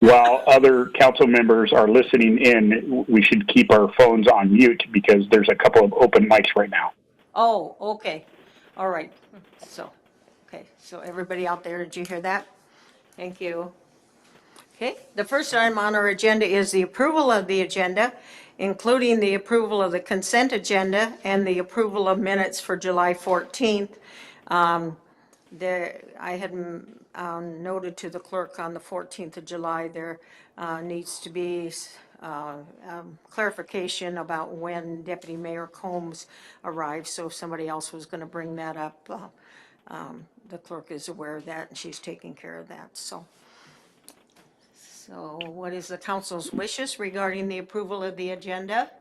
while other council members are listening in, we should keep our phones on mute because there's a couple of open mics right now. Oh, okay. All right. So, okay. So everybody out there, did you hear that? Thank you. Okay. The first item on our agenda is the approval of the agenda, including the approval of the consent agenda and the approval of minutes for July 14th. I had noted to the clerk on the 14th of July, there needs to be clarification about when Deputy Mayor Combs arrived, so if somebody else was going to bring that up, the clerk is aware of that, and she's taking care of that, so. So what is the council's wishes regarding the approval of the agenda?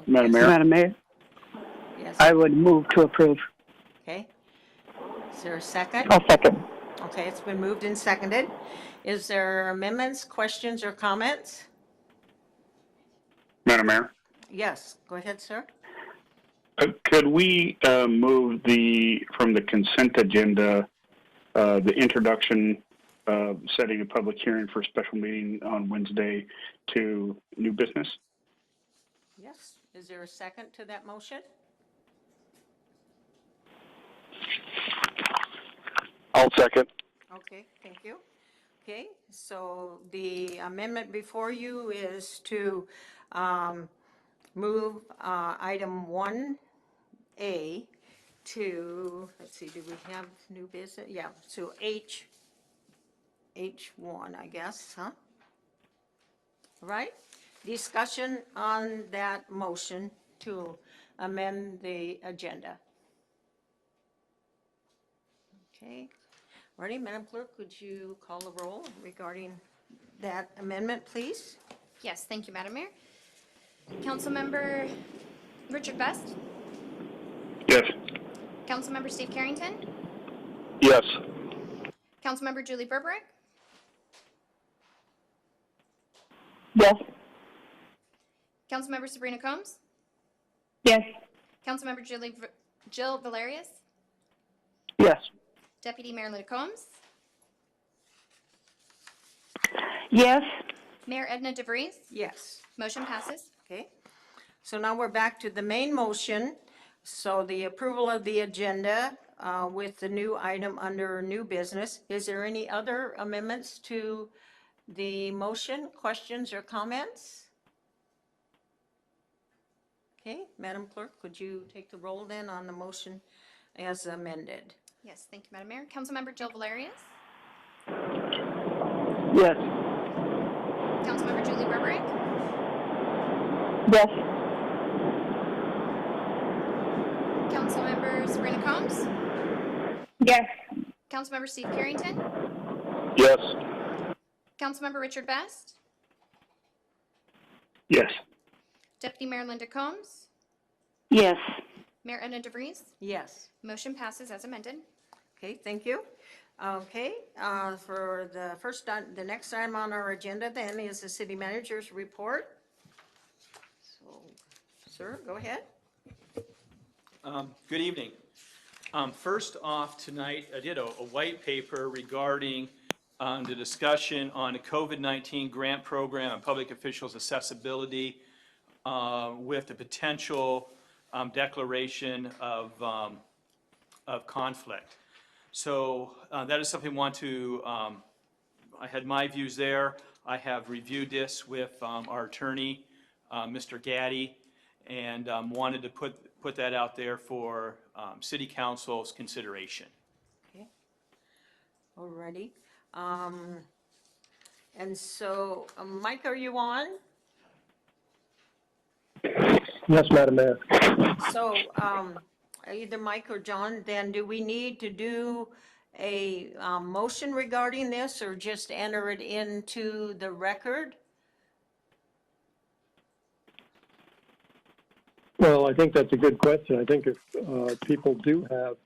Madam Yes. Mayor? Madam Mayor, Yes, I would move to approve. okay. Is there a second? I'll second. Okay, it's been moved and seconded. Is there amendments, questions, or comments? Madam Mayor? Yes, go ahead, sir. Could we move from the consent agenda, the introduction, setting a public hearing for a special meeting on Wednesday to new business? Yes. Is there a second to that motion? I'll second. Okay, thank you. Okay, so the amendment before you is to move item 1A to, let's see, do we have new business? Yeah, so H1, I guess, huh? Right? Discussion on that motion to amend the agenda. Okay. Ready, Madam Clerk, would you call the roll regarding that amendment, please? Yes, thank you, Madam Mayor. Councilmember Richard Best, Yes. Councilmember Steve Carrington, Yes. Councilmember Julie Berberich, Yes. Councilmember Sabrina Combs, Yes. Councilmember Jill Valerius, Yes. Deputy Mayor Linda Combs, Yes. Mayor Edna DeVries. Yes. Motion passes. Okay. So now we're back to the main motion. So the approval of the agenda with the new item under new business. Is there any other amendments to the motion, questions or comments? Okay, Madam Clerk, could you take the roll then on the motion as amended? Yes, thank you, Madam Mayor. Councilmember Jill Valerius, Yes. Councilmember Julie Berberich, Yes. Councilmember Sabrina Combs, Yes. Councilmember Steve Carrington, Yes. Councilmember Richard Best, Yes. Deputy Mayor Linda Combs, Yes. Mayor Edna DeVries. Yes. Motion passes as amended. Okay, thank you. Okay, for the next item on our agenda then is the city manager's report. So, sir, go ahead. Good evening. First off tonight, I did a white paper regarding the discussion on the COVID-19 grant program and public officials' accessibility with the potential declaration of conflict. So that is something I want to, I had my views there. I have reviewed this with our attorney, Mr. Gaddy, and wanted to put that out there for City Council's consideration. Okay. Alrighty. And so, Mike, are you on? Yes, Madam Mayor. So, either Mike or John, then do we need to do a motion regarding this or just enter it into the record? Well, I think that's a good question. I think if people do have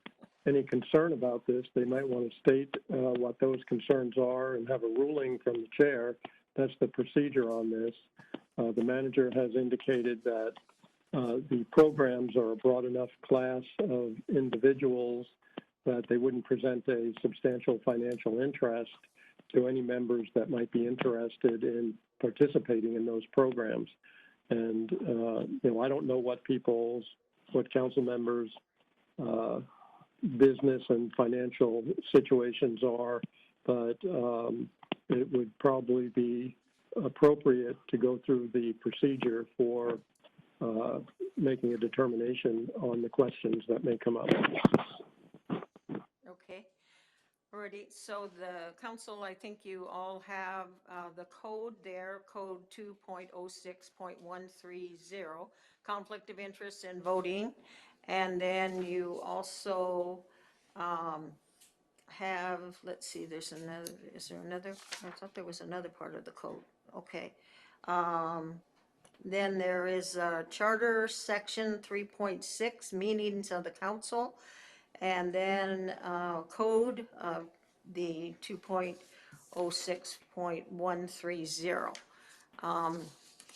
any concern about this, they might want to state what those concerns are and have a ruling from the chair. That's the procedure on this. The manager has indicated that the programs are a broad enough class of individuals that they wouldn't present a substantial financial interest to any members that might be interested in participating in those programs. And, I don't know what council members' business and financial situations are, but it would probably be appropriate to go through the procedure for making a determination on the questions that may come up. Okay. Alrighty, so the council, I think you all have the code there, code 2.06.130, conflict of interest in voting. And then you also have, let's see, is there another? I thought there was another part of the code. Okay. Then there is Charter Section 3.6, meetings of the council. And then code of the 2.06.130.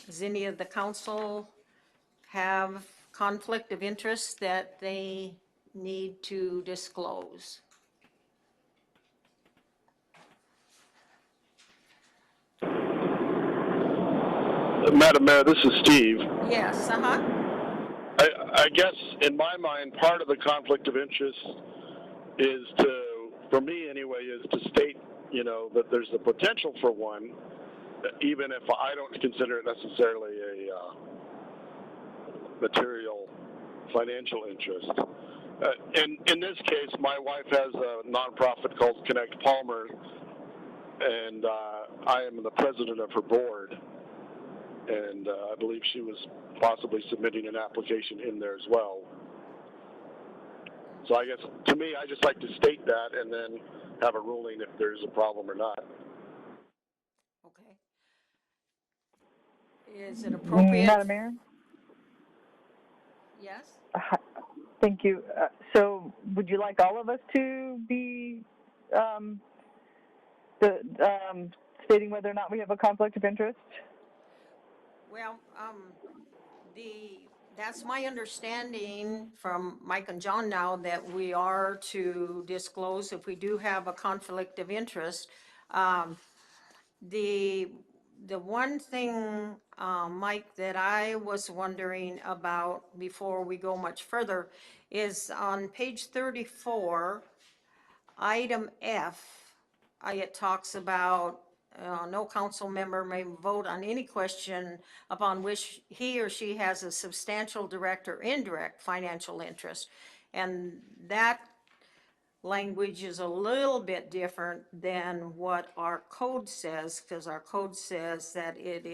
Does any of the council have conflict of interest that they need to disclose? Madam Mayor, this is Steve. Yes, I guess in my mind, part of the conflict of interest is for me anyway, is to state, that there's the potential for one, even if I don't consider it necessarily a material financial interest. In this case, my wife has a nonprofit called Connect Palmer, and I am the president of her board. And I believe she was possibly submitting an application in there as well. So I guess, to me, I just like to state that and then have a ruling if there's a problem or not. Okay. Is it appropriate? Madam Mayor? Yes? Thank you. So would you like all of us to be stating whether or not we have a conflict of interest? Well, that's my understanding from Mike and John now, that we are to disclose if we do have a conflict of interest. The one thing, Mike, that I was wondering about before we go much further is on page 34, item F, it talks about no council member may vote on any question upon which he or she has a substantial direct or indirect financial interest. And that language is a little bit different than what our code says, because our code says that it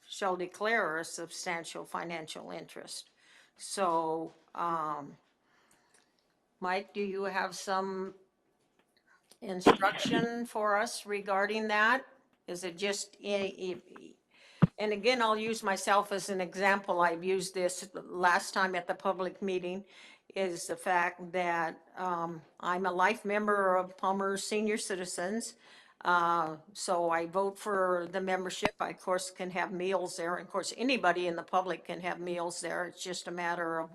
shall declare a substantial financial interest. So, Mike, do you have some instruction for us regarding that? Is it just, and again, I'll use myself as an example. I've used this last time at the public meeting, is the fact that I'm a life member of Palmer Senior Citizens. So I vote for the membership. I, of course, can have meals there. Of course, anybody in the public can have meals there. It's just a matter of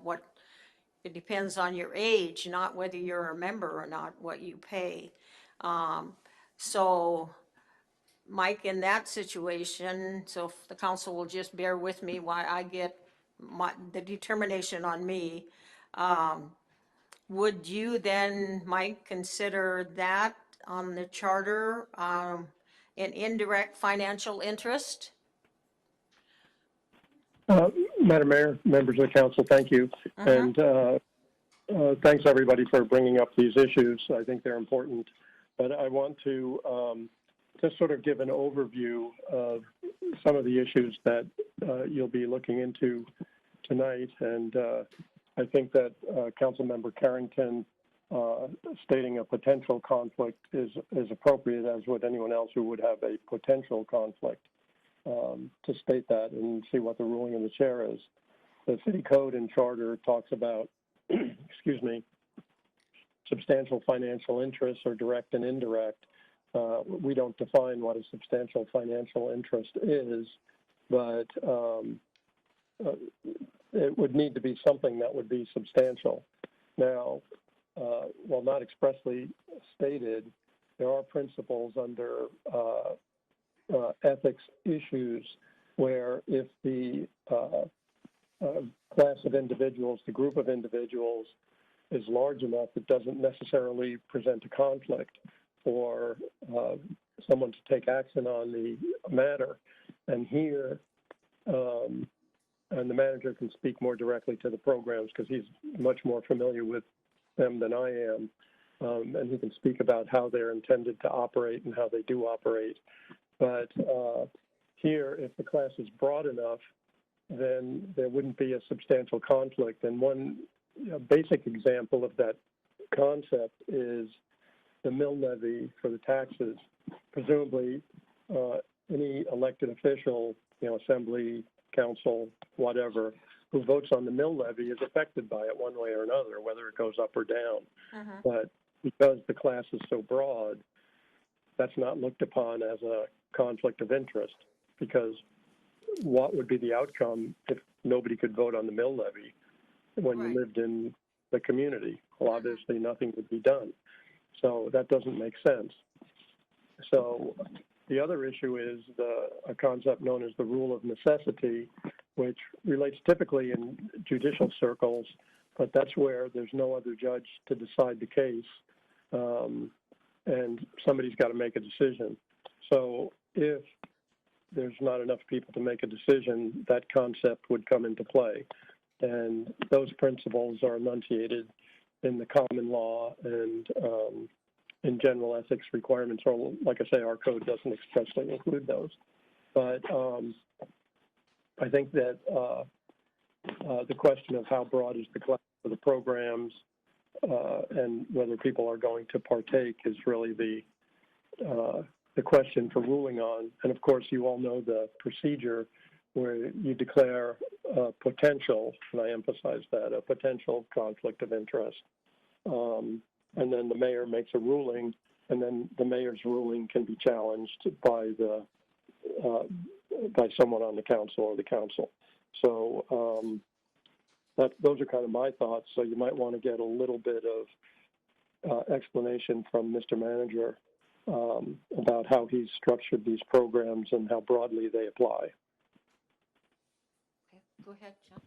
it depends on your age, not whether you're a member or not, what you pay. So, Mike, in that situation, so if the council will just bear with me while I get the determination on me, would you then, Mike, consider that on the charter an indirect financial interest? Madam Mayor, members of the council, thank you. And thanks, everybody, for bringing up these issues. I think they're important. But I want to just sort of give an overview of some of the issues that you'll be looking into tonight. And I think that Councilmember Carrington stating a potential conflict is appropriate, as would anyone else who would have a potential conflict, to state that and see what the ruling of the chair is. The city code and charter talks about, excuse me, substantial financial interests or direct and indirect. We don't define what a substantial financial interest is, but it would need to be something that would be substantial. Now, while not expressly stated, there are principles under ethics issues where if the class of individuals, the group of individuals, is large enough, it doesn't necessarily present a conflict for someone to take action on the matter. And here, and the manager can speak more directly to the programs because he's much more familiar with them than I am. And he can speak about how they're intended to operate and how they do operate. But here, if the class is broad enough, then there wouldn't be a substantial conflict. And one basic example of that concept is the mill levy for the taxes. Presumably, any elected official, assembly, council, whatever, who votes on the mill levy is affected by it one way or another, whether it goes up or down. But because the class is so broad, that's not looked upon as a conflict of interest, because what would be the outcome if nobody could vote on the mill levy when you lived in the community? Well, obviously nothing would be done. So that doesn't make sense. So the other issue is a concept known as the rule of necessity, which relates typically in judicial circles, but that's where there's no other judge to decide the case, and somebody's got to make a decision. So if there's not enough people to make a decision, that concept would come into play. And those principles are enunciated in the common law and in general ethics requirements, or like I say, our code doesn't expressly include those. But I think that the question of how broad is the class of the programs and whether people are going to partake is really the question for ruling on. And of course, you all know the procedure where you declare a potential, and I emphasize that, a potential conflict of interest. And then the mayor makes a ruling, and then the mayor's ruling can be challenged by someone on the council or the council. So those are kind of my thoughts. So you might want to get a little bit of explanation from Mr. Manager about how he's structured these programs and how broadly they apply. Okay, go ahead, John.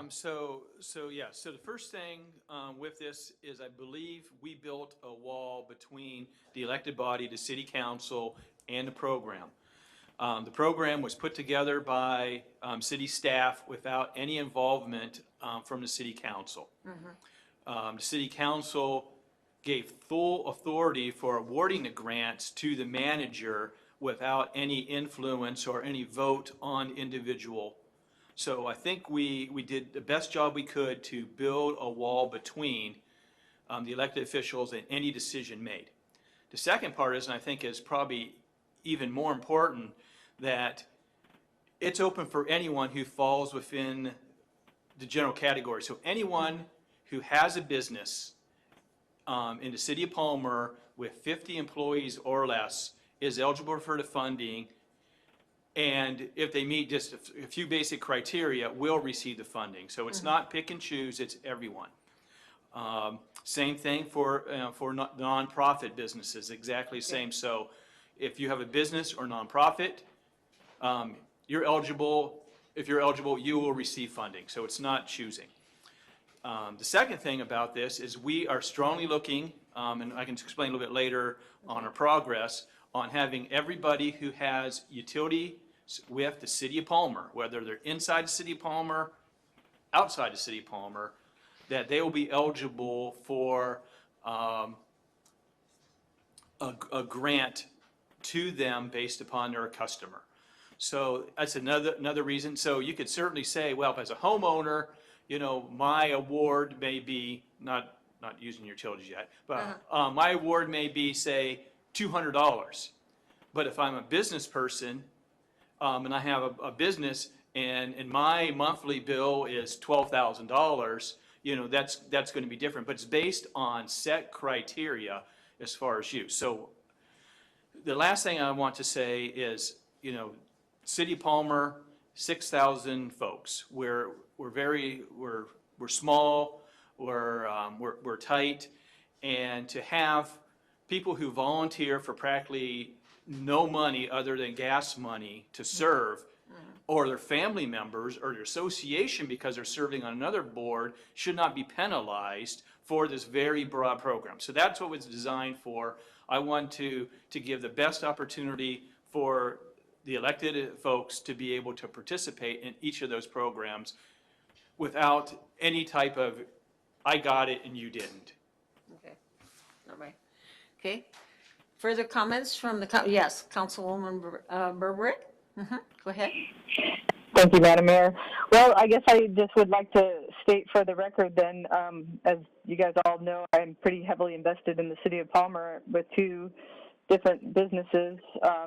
So the first thing with this is I believe we built a wall between the elected body, the city council, and the program. The program was put together by city staff without any involvement from the city council. The city council gave full authority for awarding the grants to the manager without any influence or any vote on individual. So I think we did the best job we could to build a wall between the elected officials and any decision made. The second part is, and I think is probably even more important, that it's open for anyone who falls within the general category. So anyone who has a business in the city of Palmer with 50 employees or less is eligible for the funding, and if they meet just a few basic criteria, will receive the funding. So it's not pick and choose, it's everyone. Same thing for nonprofit businesses, exactly the same. So if you have a business or nonprofit, you're eligible. If you're eligible, you will receive funding. So it's not choosing. The second thing about this is we are strongly looking, and I can explain a little bit later on our progress, on having everybody who has utility with the city of Palmer, whether they're inside the city of Palmer, outside the city of Palmer, that they will be eligible for a grant to them based upon their customer. So that's another reason. So you could certainly say, well, as a homeowner, my award may be, not using utilities yet, but my award may be, say, $200. But if I'm a business person and I have a business and my monthly bill is $12,000, that's going to be different. But it's based on set criteria as far as use. So the last thing I want to say is, City of Palmer, 6,000 folks. We're small, we're tight, and to have people who volunteer for practically no money other than gas money to serve, or their family members or their association because they're serving on another board should not be penalized for this very broad program. So that's what it's designed for. I want to give the best opportunity for the elected folks to be able to participate in each of those programs without any type of, I got it and you didn't. Okay, all right. Okay, further comments from the, yes, Councilwoman Berwick? Go ahead. Thank you, Madam Mayor. Well, I guess I just would like to state for the record then, as you guys all know, I'm pretty heavily invested in the city of Palmer with 2 different businesses,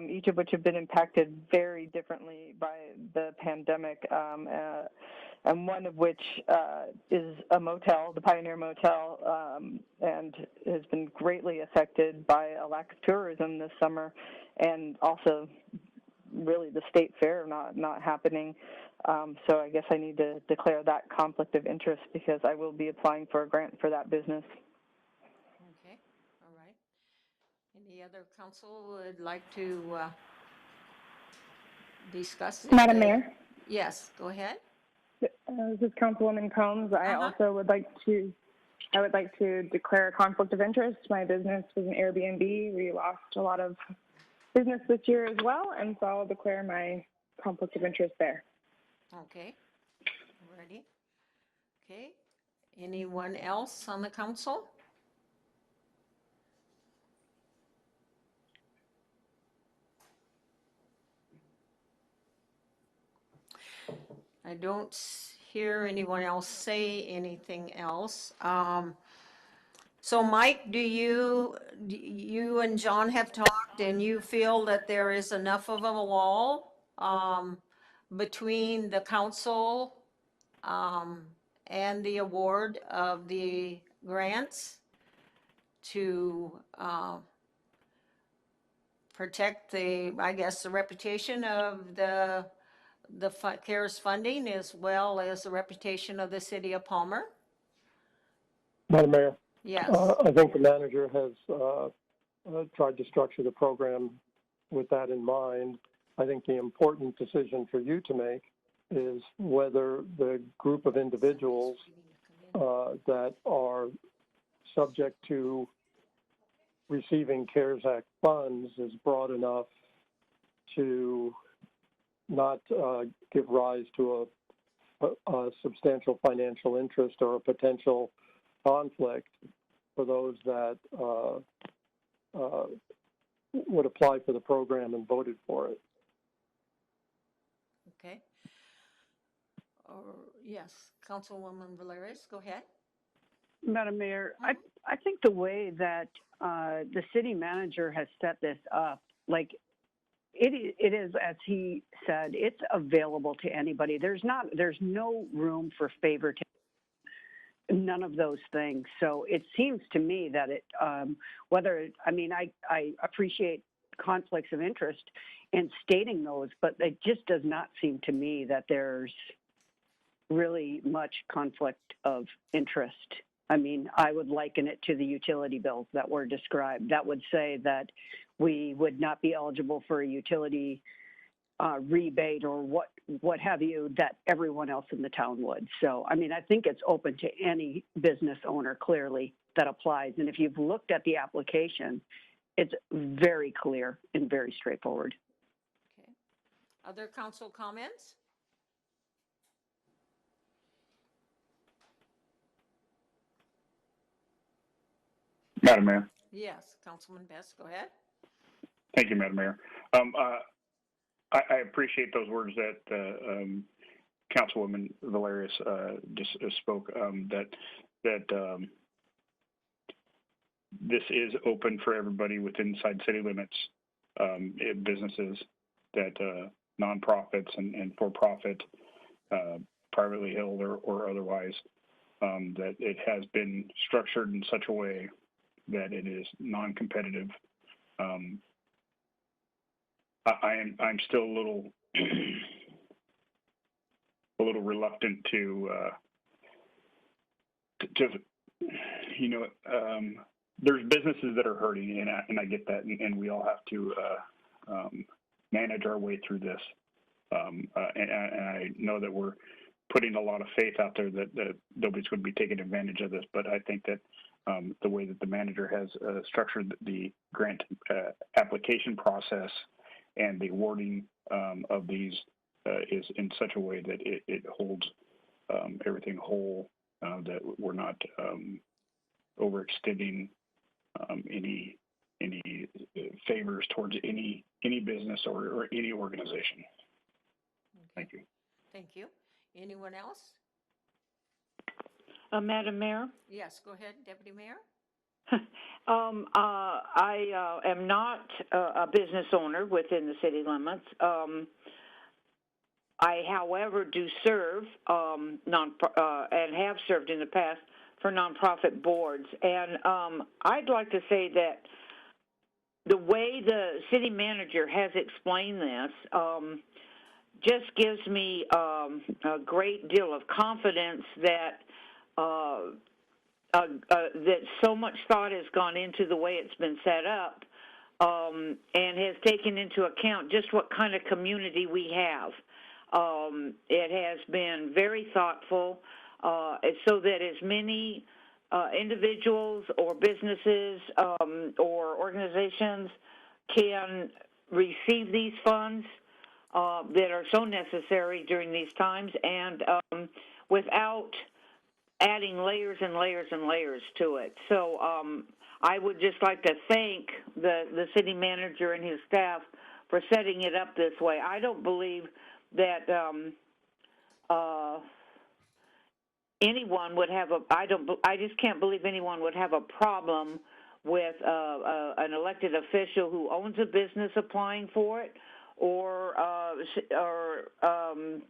each of which have been impacted very differently by the pandemic, and one of which is a motel, the Pioneer Motel, and has been greatly affected by a lack of tourism this summer, and also really the state fair not happening. So I guess I need to declare that conflict of interest because I will be applying for a grant for that business. Okay, all right. Any other council would like to discuss this? Madam Mayor, Yes, go ahead. this is Councilwoman Combs. I also would like to declare a conflict of interest. My business was an Airbnb. We lost a lot of business this year as well, and so I'll declare my conflict of interest there. Okay, ready? Okay, anyone else on the council? I don't hear anyone else say anything else. So Mike, do you and John have talked and you feel that there is enough of a wall between the council and the award of the grants to protect the, I guess, the reputation of the CARES funding as well as the reputation of the city of Palmer? Madam Mayor, Yes. I think the manager has tried to structure the program with that in mind. I think the important decision for you to make is whether the group of individuals that are subject to receiving CARES Act funds is broad enough to not give rise to a substantial financial interest or a potential conflict for those that would apply for the program and voted for it. Okay. Yes, Councilwoman Valeris, go ahead. Madam Mayor, I think the way that the city manager has set this up, like it is, as he said, it's available to anybody. There's no room for favoritism, none of those things. So it seems to me that I appreciate conflicts of interest in stating those, but it just does not seem to me that there's really much conflict of interest. I mean, I would liken it to the utility bills that were described. That would say that we would not be eligible for a utility rebate or what have you that everyone else in the town would. So, I mean, I think it's open to any business owner clearly that applies. And if you've looked at the application, it's very clear and very straightforward. Okay. Other council comments? Madam Mayor. Yes, Councilman Best, go ahead. Thank you, Madam Mayor. I appreciate those words that Councilwoman Valerius just spoke, that this is open for everybody within inside city limits, businesses that nonprofits and for-profit, privately held or otherwise, that it has been structured in such a way that it is non-competitive. I'm still a little reluctant to there's businesses that are hurting, and I get that, and we all have to manage our way through this. And I know that we're putting a lot of faith out there that nobody's going to be taking advantage of this, but I think that the way that the manager has structured the grant application process and the awarding of these is in such a way that it holds everything whole, that we're not overextending any favors towards any business or any organization. Thank you. Thank you. Anyone else? Madam Mayor, Yes, go ahead, Deputy Mayor. I am not a business owner within the city limits. I, however, do serve and have served in the past for nonprofit boards, and I'd like to say that the way the city manager has explained this just gives me a great deal of confidence that that so much thought has gone into the way it's been set up, and has taken into account just what kind of community we have. It has been very thoughtful, so that as many individuals or businesses or organizations can receive these funds that are so necessary during these times, and without adding layers and layers and layers to it. So I would just like to thank the city manager and his staff for setting it up this way. I don't believe that anyone would have I just can't believe anyone would have a problem with an elected official who owns a business applying for it, or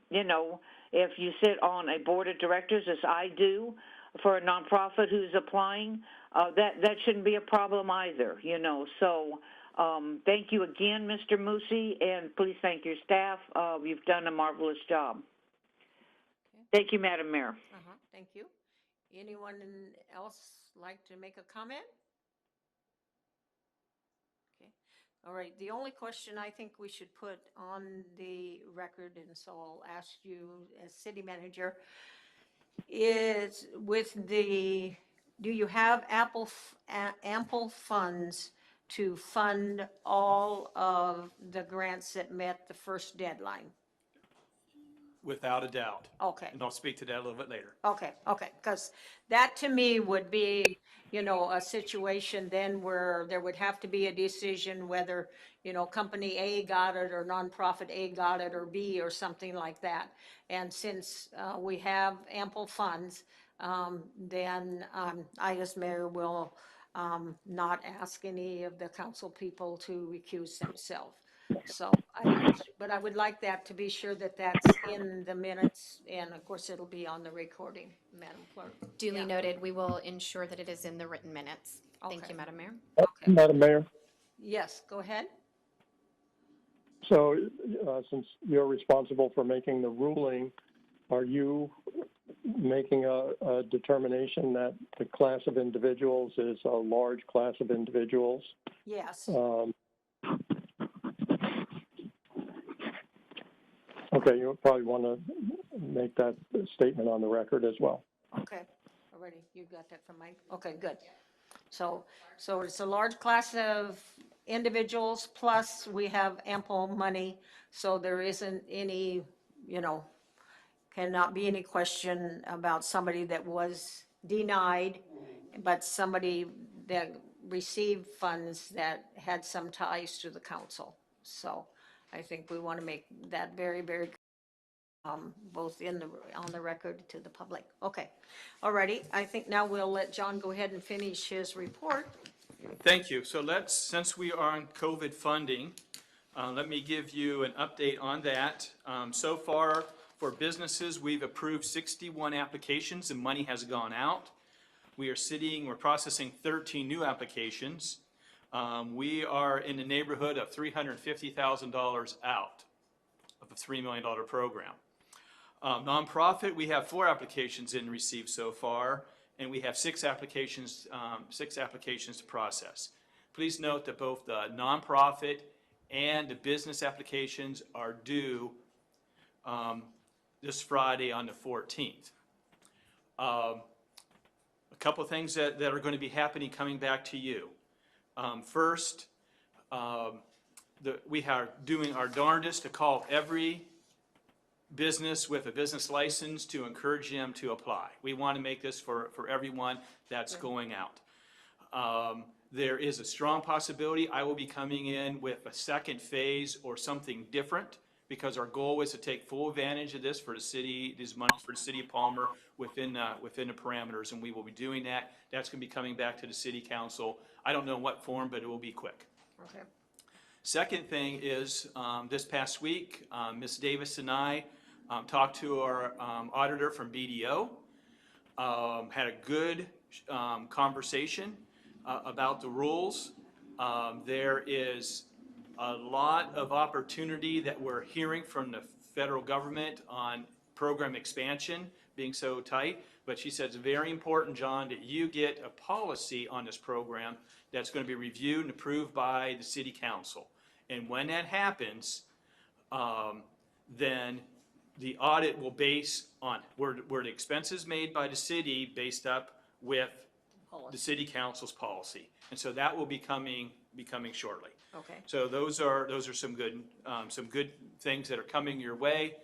you know, if you sit on a board of directors, as I do, for a nonprofit who's applying, that shouldn't be a problem either, you know. So thank you again, Mr. Moosey, and please thank your staff. You've done a marvelous job. Thank you, Madam Mayor. Thank you. Anyone else like to make a comment? Okay. All right. The only question I think we should put on the record, and so I'll ask you as city manager, is do you have ample funds to fund all of the grants that met the first deadline? Without a doubt. Okay. And I'll speak to that a little bit later. Okay, because that to me would be, you know, a situation then where there would have to be a decision whether, you know, company A got it or nonprofit A got it or B or something like that. And since we have ample funds, then I as mayor will not ask any of the council people to recuse themselves. So, but I would like that to be sure that that's in the minutes, and of course, it'll be on the recording, Madam Clerk. Duly Yeah. noted. We will ensure that it is in the written minutes. Thank Okay. you, Madam Mayor. Okay. Madam Mayor, Yes, go ahead. so since you're responsible for making the ruling, are you making a determination that the class of individuals is a large class of individuals? Yes. Okay, you probably want to make that statement on the record as well. Okay, already, you got that from Mike? Okay, good. So it's a large class of individuals, plus we have ample money, so there isn't any, you know, cannot be any question about somebody that was denied, but somebody that received funds that had some ties to the council. So I think we want to make that very, very both on the record to the public. Okay, alrighty. I think now we'll let John go ahead and finish his report. Thank you. So since we are on COVID funding, let me give you an update on that. So far, for businesses, we've approved 61 applications and money has gone out. We're processing 13 new applications. We are in the neighborhood of $350,000 out of a $3 million program. Nonprofit, we have 4 applications in received so far, and we have 6 applications to process. Please note that both the nonprofit and the business applications are due this Friday on the 14th. A couple of things that are going to be happening coming back to you. First, we are doing our darndest to call every business with a business license to encourage them to apply. We want to make this for everyone that's going out. There is a strong possibility I will be coming in with a second phase or something different, because our goal is to take full advantage of this for the city, this money for the city of Palmer within the parameters, and we will be doing that. That's going to be coming back to the city council. I don't know in what form, but it will be quick. Okay. Second thing is, this past week, Ms. Davis and I talked to our auditor from BDO, had a good conversation about the rules. There is a lot of opportunity that we're hearing from the federal government on program expansion being so tight, but she said it's very important, John, that you get a policy on this program that's going to be reviewed and approved by the city council. And when that happens, then the audit will base on where the expenses made by the city based up with the city council's policy. And so that will be coming shortly. Okay. So those are some good things that are coming your way.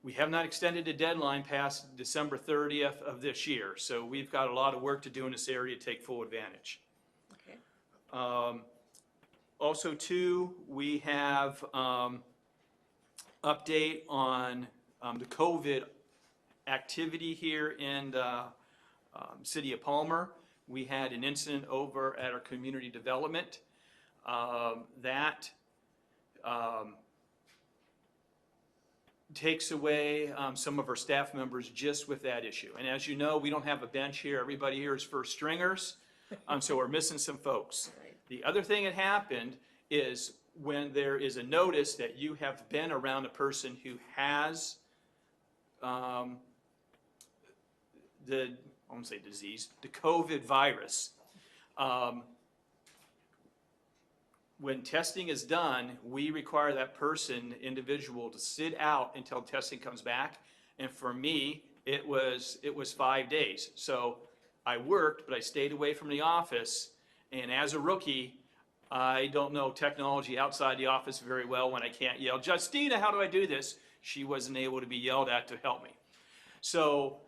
We have not extended the deadline past December 30th of this year, so we've got a lot of work to do in this area to take full advantage. Okay. Also, too, we have update on the COVID activity here in the city of Palmer. We had an incident over at our community development that takes away some of our staff members just with that issue. And as you know, we don't have a bench here. Everybody here is first stringers, so we're missing some folks. Right. The other thing that happened is when there is a notice that you have been around a person who has I won't say disease, the COVID virus. When testing is done, we require that individual to sit out until testing comes back. And for me, it was 5 days. So I worked, but I stayed away from the office. And as a rookie, I don't know technology outside the office very well when I can't yell, "Justina, how do I do this?" She wasn't able to be yelled at to help me. So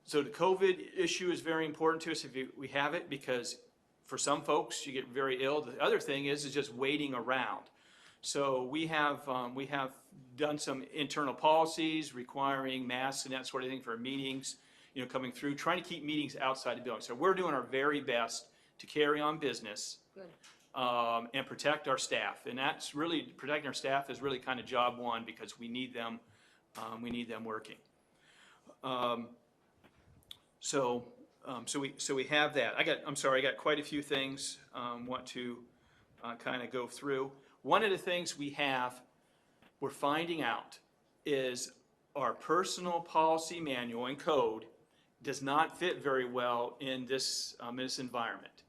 the COVID issue is very important to us if we have it, because for some folks, you get very ill. The other thing is just waiting around. So we have done some internal policies requiring masks and that sort of thing for meetings, coming through, trying to keep meetings outside the building. So we're doing our very best to carry on business. Good. And protect our staff. And that's really, protecting our staff is really kind of job one, because we need them working. So we have that. I got quite a few things want to kind of go through. One of the things we're finding out is our personal policy manual and code does not fit very well in this environment.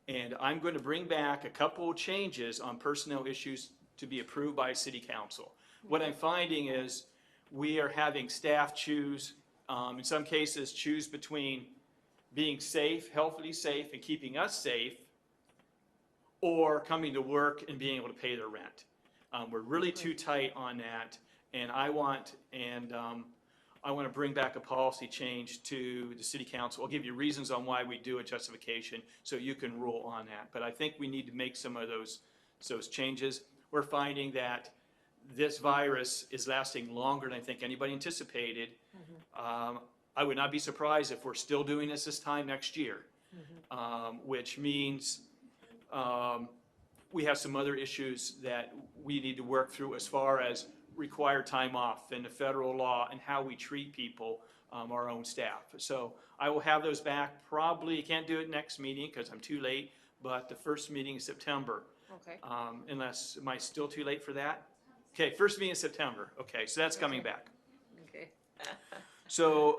And I'm going to bring back a couple of changes on personnel issues to be approved by City Council. What I'm finding is we are having staff choose, in some cases, choose between being safe, healthily safe, and keeping us safe, or coming to work and being able to pay their rent. We're really too tight on that, and I want to bring back a policy change to the City Council. I'll give you reasons on why we do a justification so you can rule on that. But I think we need to make some of those changes. We're finding that this virus is lasting longer than I think anybody anticipated. Mm-hmm. I would not be surprised if we're still doing this time next year, mm-hmm. Which means we have some other issues that we need to work through as far as required time off and the federal law and how we treat people, our own staff. So I will have those back. Probably can't do it next meeting because I'm too late, but the first meeting in September. Okay. Unless, am I still too late for that? Okay, first meeting in September. Okay, so that's coming back. Okay. So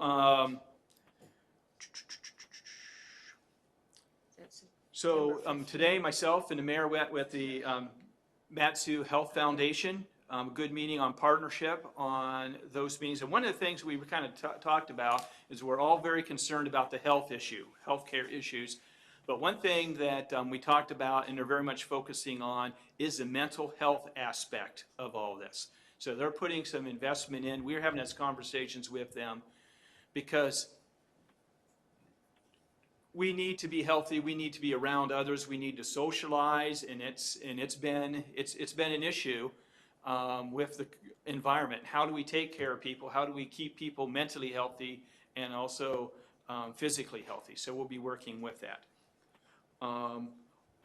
So today, myself and the mayor went with the Matsu Health Foundation, good meeting on partnership on those meetings. And one of the things we kind of talked about is we're all very concerned about the healthcare issues. But one thing that we talked about and they're very much focusing on is the mental health aspect of all this. So they're putting some investment in. We're having those conversations with them because we need to be healthy. We need to be around others. We need to socialize, and it's been an issue with the environment. How do we take care of people? How do we keep people mentally healthy and also physically healthy? So we'll be working with that.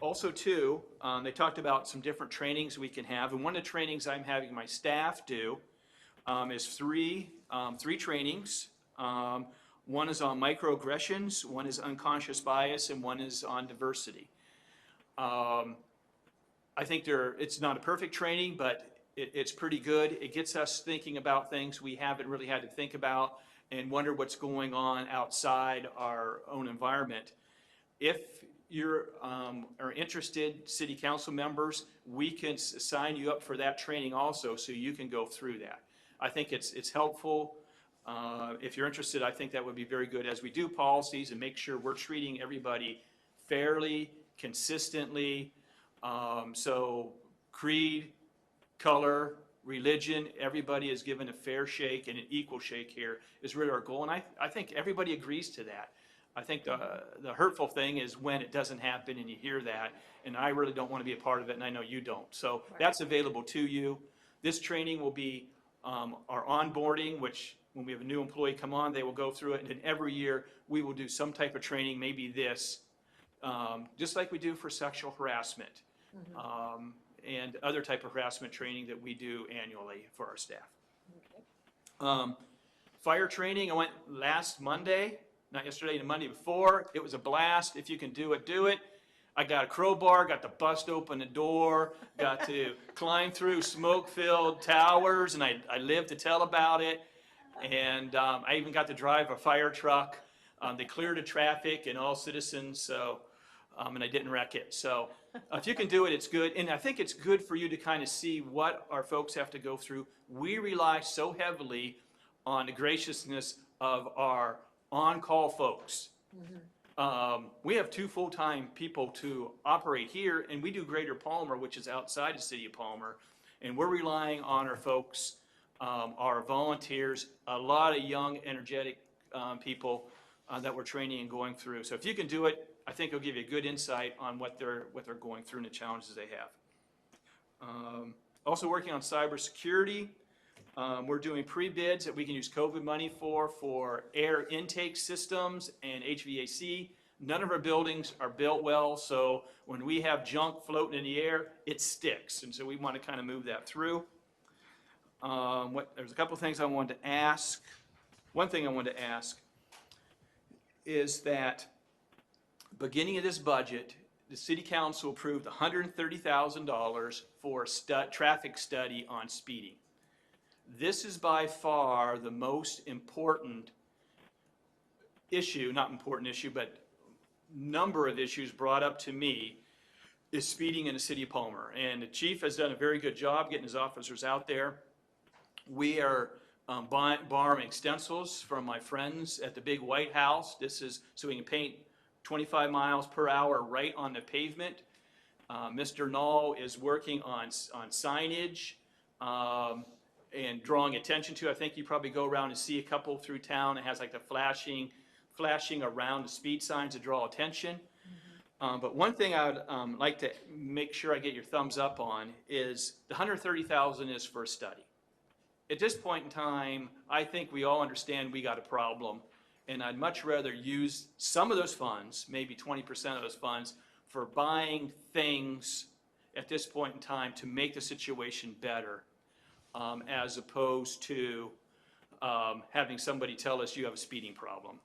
Also, too, they talked about some different trainings we can have, and one of the trainings I'm having my staff do is three trainings. One is on microaggressions, one is unconscious bias, and one is on diversity. I think it's not a perfect training, but it's pretty good. It gets us thinking about things we haven't really had to think about and wonder what's going on outside our own environment. If you are interested, city council members, we can sign you up for that training also so you can go through that. I think it's helpful. If you're interested, I think that would be very good as we do policies and make sure we're treating everybody fairly, consistently. So creed, color, religion, everybody is given a fair shake and an equal shake here is really our goal. And I think everybody agrees to that. I think the hurtful thing is when it doesn't happen and you hear that, and I really don't want to be a part of it, and I know you don't. So that's available to you. This training will be our onboarding, which when we have a new employee come on, they will go through it, and then every year we will do some type of training, maybe this, just like we do for sexual harassment and other type of harassment training that we do annually for our staff. Fire training, I went last Monday, not yesterday, the Monday before. It was a blast. If you can do it, do it. I got a crowbar, got to bust open the door, got to climb through smoke-filled towers, and I lived to tell about it. And I even got to drive a fire truck. They cleared the traffic and all citizens, so, and I didn't wreck it. So if you can do it, it's good. And I think it's good for you to kind of see what our folks have to go through. We rely so heavily on the graciousness of our on-call folks. We have 2 full-time people to operate here, and we do Greater Palmer, which is outside the city of Palmer, and we're relying on our folks, our volunteers, a lot of young, energetic people that we're training and going through. So if you can do it, I think it'll give you a good insight on what they're going through and the challenges they have. Also working on cybersecurity. We're doing pre-bids that we can use COVID money for air intake systems and HVAC. None of our buildings are built well, so when we have junk floating in the air, it sticks. And so we want to kind of move that through. There's a couple of things I wanted to ask. One thing I wanted to ask is that beginning of this budget, the city council approved $130,000 for a traffic study on speeding. This is by far the most important issue, not important issue, but number of issues brought up to me is speeding in the city of Palmer. And the chief has done a very good job getting his officers out there. We are borrowing stencils from my friends at the big White House. This is so we can paint 25 miles per hour right on the pavement. Mr. Knoll is working on signage and drawing attention to. I think you probably go around and see a couple through town. It has like the flashing around the speed signs to draw attention. But one thing I would like to make sure I get your thumbs up on is the $130,000 is for a study. At this point in time, I think we all understand we got a problem, and I'd much rather use some of those funds, maybe 20% of those funds, for buying things at this point in time to make the situation better, as opposed to having somebody tell us you have a speeding problem.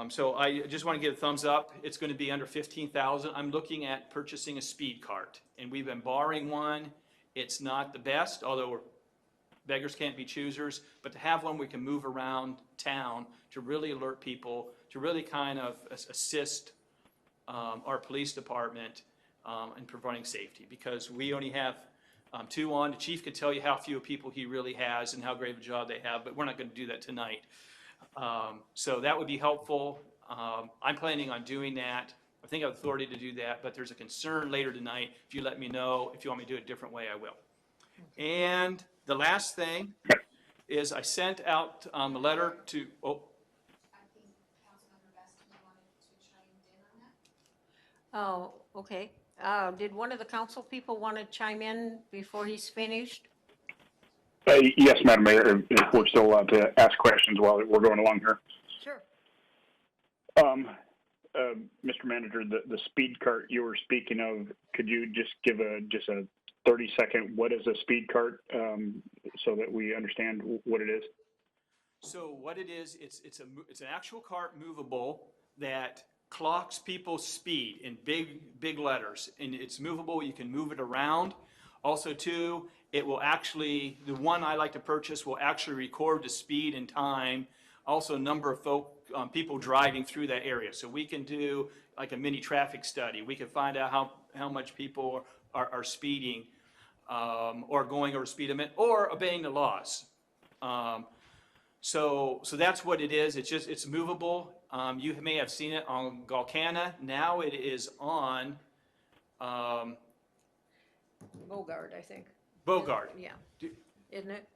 So I just want to give a thumbs up. It's going to be under $15,000. I'm looking at purchasing a speed cart, and we've been borrowing one. It's not the best, although beggars can't be choosers, but to have one we can move around town to really alert people, to really kind of assist our police department in providing safety, because we only have 2 on. The chief could tell you how few people he really has and how great of a job they have, but we're not going to do that tonight. So that would be helpful. I'm planning on doing that. I think I have authority to do that, but there's a concern later tonight. If you let me know, if you want me to do it a different way, I will. And the last thing is I sent out a letter to, Oh, okay. Did one of the council people want to chime in before he's finished? Yes, Madam Mayor, if we're still allowed to ask questions while we're going along here. Sure. Mr. Manager, the speed cart you were speaking of, could you just give a 30-second, what is a speed cart, so that we understand what it is? So what it is, it's an actual cart, movable, that clocks people's speed in big letters, and it's movable. You can move it around. Also, too, it will actually, the one I like to purchase will actually record the speed and time, also number of people driving through that area. So we can do like a mini traffic study. We can find out how much people are speeding, or going over speed limit, or obeying the laws. So that's what it is. It's movable. You may have seen it on Galcana. Now it is on Bogart, I think. Bogart. Yeah. Isn't it?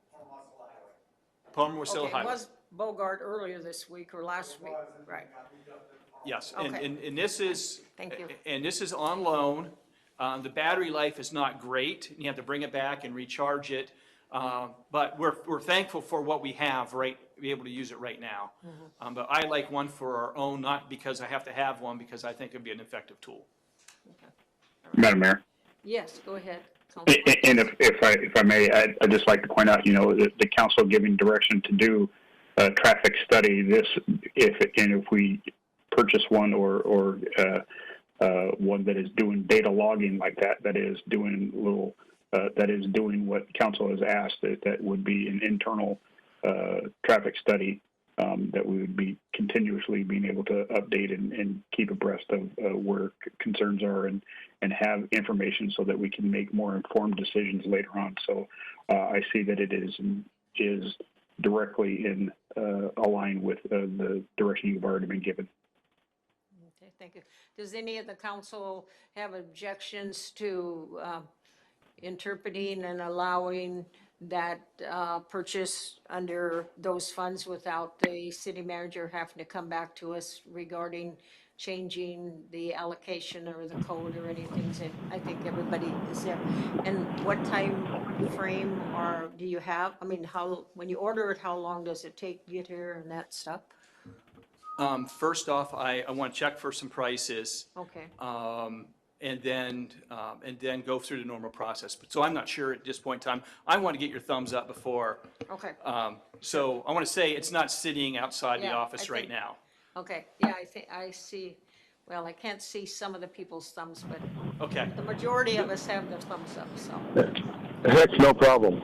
Palmer-Wasilla Okay, Highway. it was Bogart earlier this week or last week, right? Yes, Okay. and this is, Thank you. and this is on loan. The battery life is not great. You have to bring it back and recharge it. But we're thankful for what we have, right, be able to use it right now. But I like one for our own, not because I have to have one, because I think it'd be an effective tool. Madam Mayor. Yes, go ahead. And if I may, I'd just like to point out, the council giving direction to do a traffic study. If we purchase one or one that is doing data logging like that is doing what council has asked, that would be an internal traffic study that we would be continuously being able to update and keep abreast of where concerns are and have information so that we can make more informed decisions later on. So I see that it is directly in aligned with the direction you've already been given. Okay, thank you. Does any of the council have objections to interpreting and allowing that purchase under those funds without the city manager having to come back to us regarding changing the allocation or the code or anything? I think everybody is there. And what time frame do you have? I mean, when you order it, how long does it take to get here and that stuff? First off, I want to check for some prices. Okay. And then go through the normal process. But so I'm not sure at this point in time. I want to get your thumbs up before. Okay. So I want to say it's not sitting outside the Yeah, office I right think- now. Okay, yeah, I think, I see, well, I can't see some of the people's thumbs, but Okay. the majority of us have the thumbs up, so. Heck, no problem.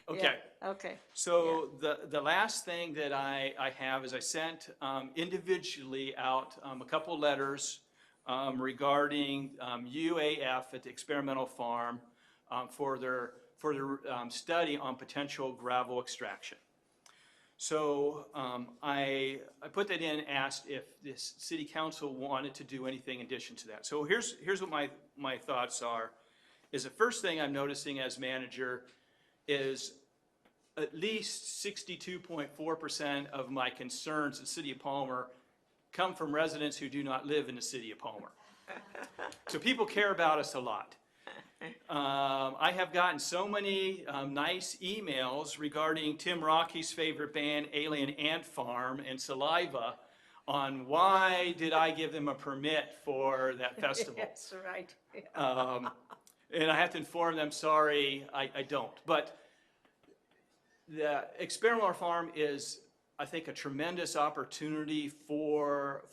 Okay. Yeah, okay, So the last thing that I have is I sent individually out a couple letters regarding UAF at the experimental farm for their study on potential gravel extraction. So I put that in, asked if this city council wanted to do anything in addition to that. So here's what my thoughts are, is the first thing I'm noticing as manager is at least 62.4% of my concerns in the city of Palmer come from residents who do not live in the city of Palmer. So people care about us a lot. I have gotten so many nice emails regarding Tim Rocky's favorite band, Alien Ant Farm, and Saliva, on why did I give them a permit for that festival. that's right. And I have to inform them, sorry, I don't. But the experimental farm is, I think, a tremendous opportunity for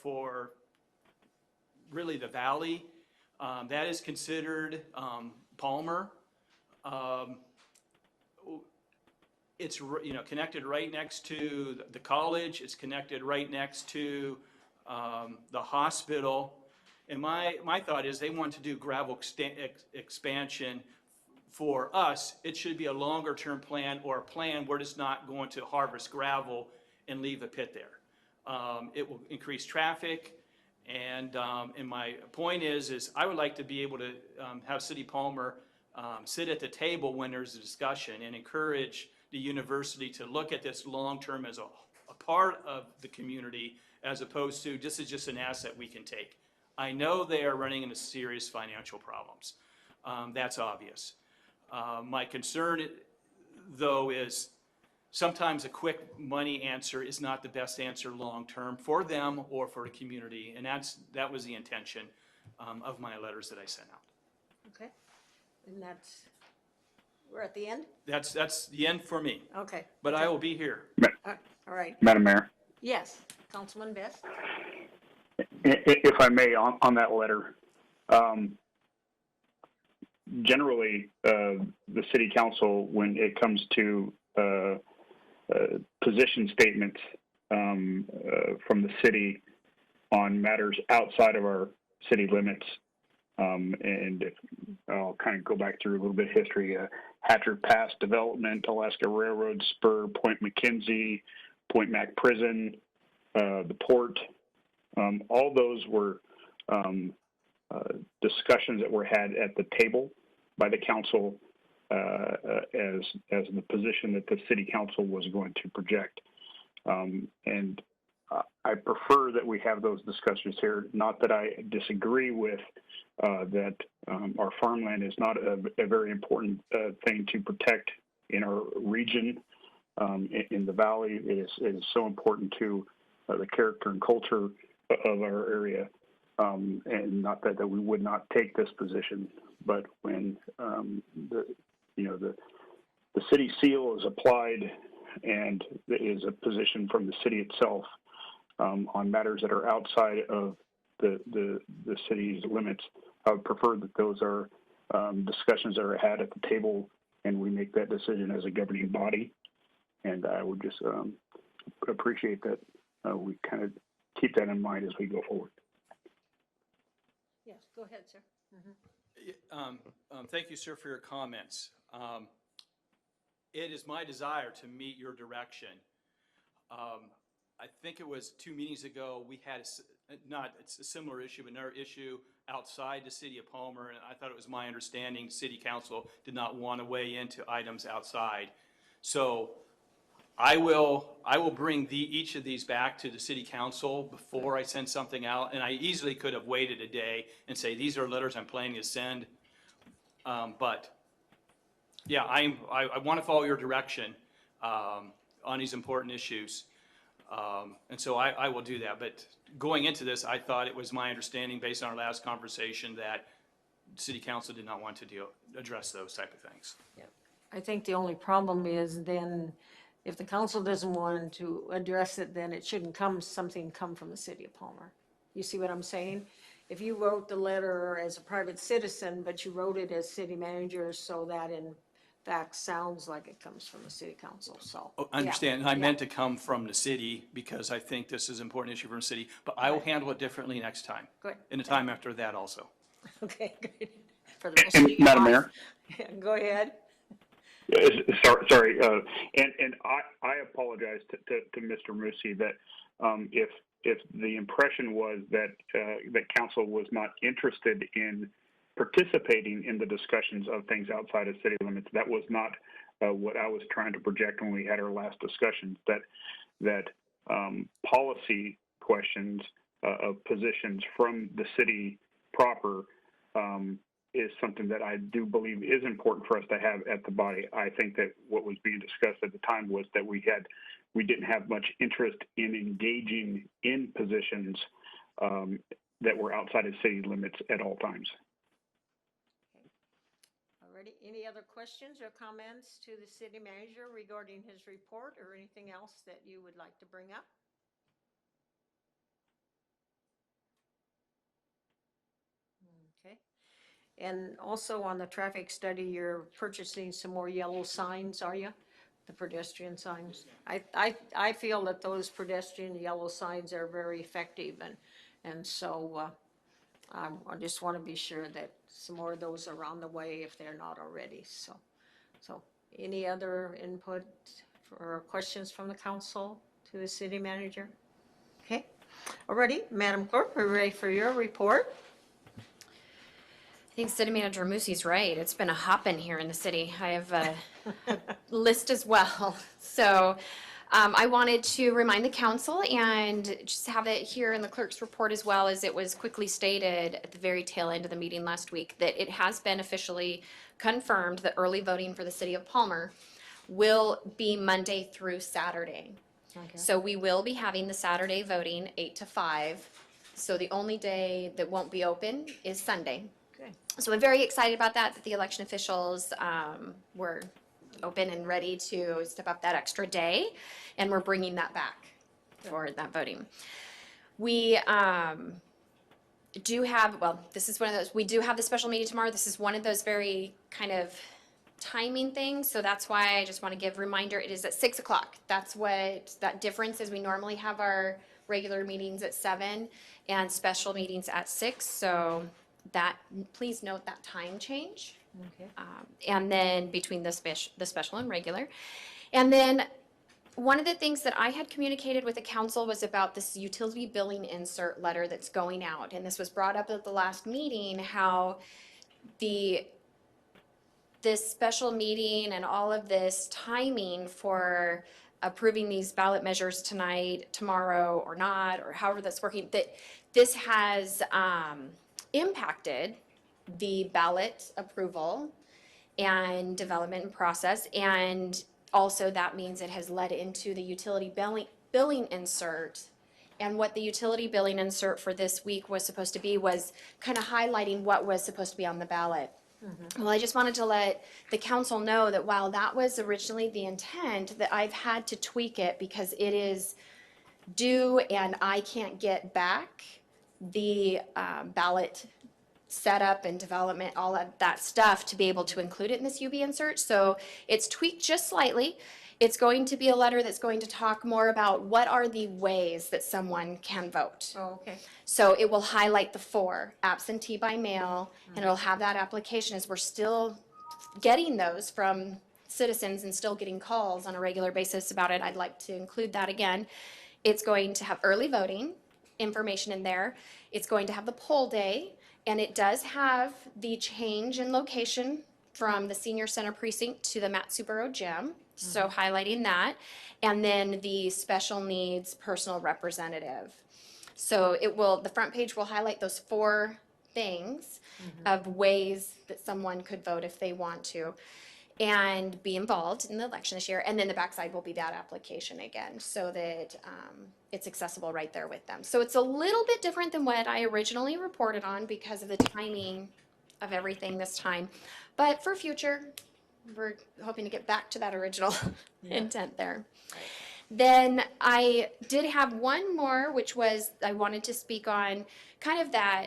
really the valley. That is considered Palmer. It's connected right next to the college. It's connected right next to the hospital. And my thought is they want to do gravel expansion. For us, it should be a longer-term plan or a plan where it's not going to harvest gravel and leave a pit there. It will increase traffic, and my point is I would like to be able to have City Palmer sit at the table when there's a discussion and encourage the university to look at this long-term as a part of the community, as opposed to this is just an asset we can take. I know they are running into serious financial problems. That's obvious. My concern, though, is sometimes a quick money answer is not the best answer long-term for them or for the community, and that was the intention of my letters that I sent out. Okay, and we're at the end? That's the end for me, Okay. but I will be here. All right, Madam Mayor, yes, Councilman Best? if I may, on that letter, generally, the city council, when it comes to position statements from the city on matters outside of our city limits, and I'll kind of go back through a little bit of history, Hatcher Pass Development, Alaska Railroad Spur, Point McKenzie, Point Mac Prison, the port, all those were discussions that were had at the table by the council as the position that the city council was going to project. And I prefer that we have those discussions here. Not that I disagree with that our farmland is not a very important thing to protect in our region, in the valley. It is so important to the character and culture of our area, and not that we would not take this position. But when the city seal is applied and is a position from the city itself on matters that are outside of the city's limits, I would prefer that those are discussions that are had at the table, and we make that decision as a governing body. And I would just appreciate that we kind of keep that in mind as we go forward. Yes, go ahead, sir. Thank you, sir, for your comments. It is my desire to meet your direction. I think it was 2 meetings ago, we had it's a similar issue, but another issue outside the city of Palmer, and I thought it was my understanding city council did not want to weigh into items outside. So I will bring each of these back to the city council before I send something out, and I easily could have waited a day and say, these are letters I'm planning to send. But yeah, I want to follow your direction on these important issues. And so I will do that. But going into this, I thought it was my understanding based on our last conversation that city council did not want to address those type of things. Yeah. I think the only problem is then if the council doesn't want to address it, then it shouldn't come from the city of Palmer. You see what I'm saying? If you wrote the letter as a private citizen, but you wrote it as city manager, so that in fact sounds like it comes from the city council, so. I understand. Yeah, I meant to come from the city because I think this is an important issue from the city, but I will handle it differently next time. Good. And the time after that also. Okay, good. For the rest of your Madam life. Mayor? Go ahead. Sorry, and I apologize to Mr. Musi that if the impression was that that council was not interested in participating in the discussions of things outside of city limits, that was not what I was trying to project when we had our last discussions. That policy questions of positions from the city proper is something that I do believe is important for us to have at the body. I think that what was being discussed at the time was that we didn't have much interest in engaging in positions that were outside of city limits at all times. Alrighty, any other questions or comments to the city manager regarding his report or anything else that you would like to bring up? Okay. And also on the traffic study, you're purchasing some more yellow signs, are you? The pedestrian signs? I feel that those pedestrian yellow signs are very effective, and so I just want to be sure that some more of those are on the way if they're not already, so. So, any other input or questions from the council to the city manager? Okay, already, Madam Clerk, we're ready for your report. I think City Manager Musie's right. It's been a hoppin' here in the city. I have a list as well. So I wanted to remind the council and just have it here in the clerk's report as well, as it was quickly stated at the very tail end of the meeting last week, that it has been officially confirmed that early voting for the city of Palmer will be Monday through Saturday. Okay. So we will be having the Saturday voting 8 to 5. So the only day that won't be open is Sunday. Okay. So I'm very excited about that the election officials were open and ready to step up that extra day, and we're bringing that back for that voting. We do have, well, this is one of those, we do have the special meeting tomorrow. This is one of those very kind of timing things, so that's why I just want to give a reminder. It is at 6 o'clock. That's what that difference is. We normally have our regular meetings at 7 and special meetings at 6, so that, please note that time change. Okay. And then between the special and regular. And then one of the things that I had communicated with the council was about this utility billing insert letter that's going out. And this was brought up at the last meeting, how this special meeting and all of this timing for approving these ballot measures tonight, tomorrow, or not, or however that's working, that this has impacted the ballot approval and development process, and also that means it has led into the utility billing insert. And what the utility billing insert for this week was supposed to be was kind of highlighting what was supposed to be on the ballot. Well, I just wanted to let the council know that while that was originally the intent, that I've had to tweak it because it is due and I can't get back the ballot setup and development, all of that stuff, to be able to include it in this UB insert. So it's tweaked just slightly. It's going to be a letter that's going to talk more about what are the ways that someone can vote. Oh, okay. So it will highlight the 4, absentee by mail, and it'll have that application, as we're still getting those from citizens and still getting calls on a regular basis about it. I'd like to include that again. It's going to have early voting information in there. It's going to have the poll day, and it does have the change in location from the senior center precinct to the Matt Subaro gym. So highlighting that, and then the special needs personal representative. So it will, the front page will highlight those 4 things of ways that someone could vote if they want to and be involved in the election this year. And then the backside will be that application again, so that it's accessible right there with them. So it's a little bit different than what I originally reported on because of the timing of everything this time. But for future, we're hoping to get back to that original intent there. Then I did have one more, which was I wanted to speak on kind of that,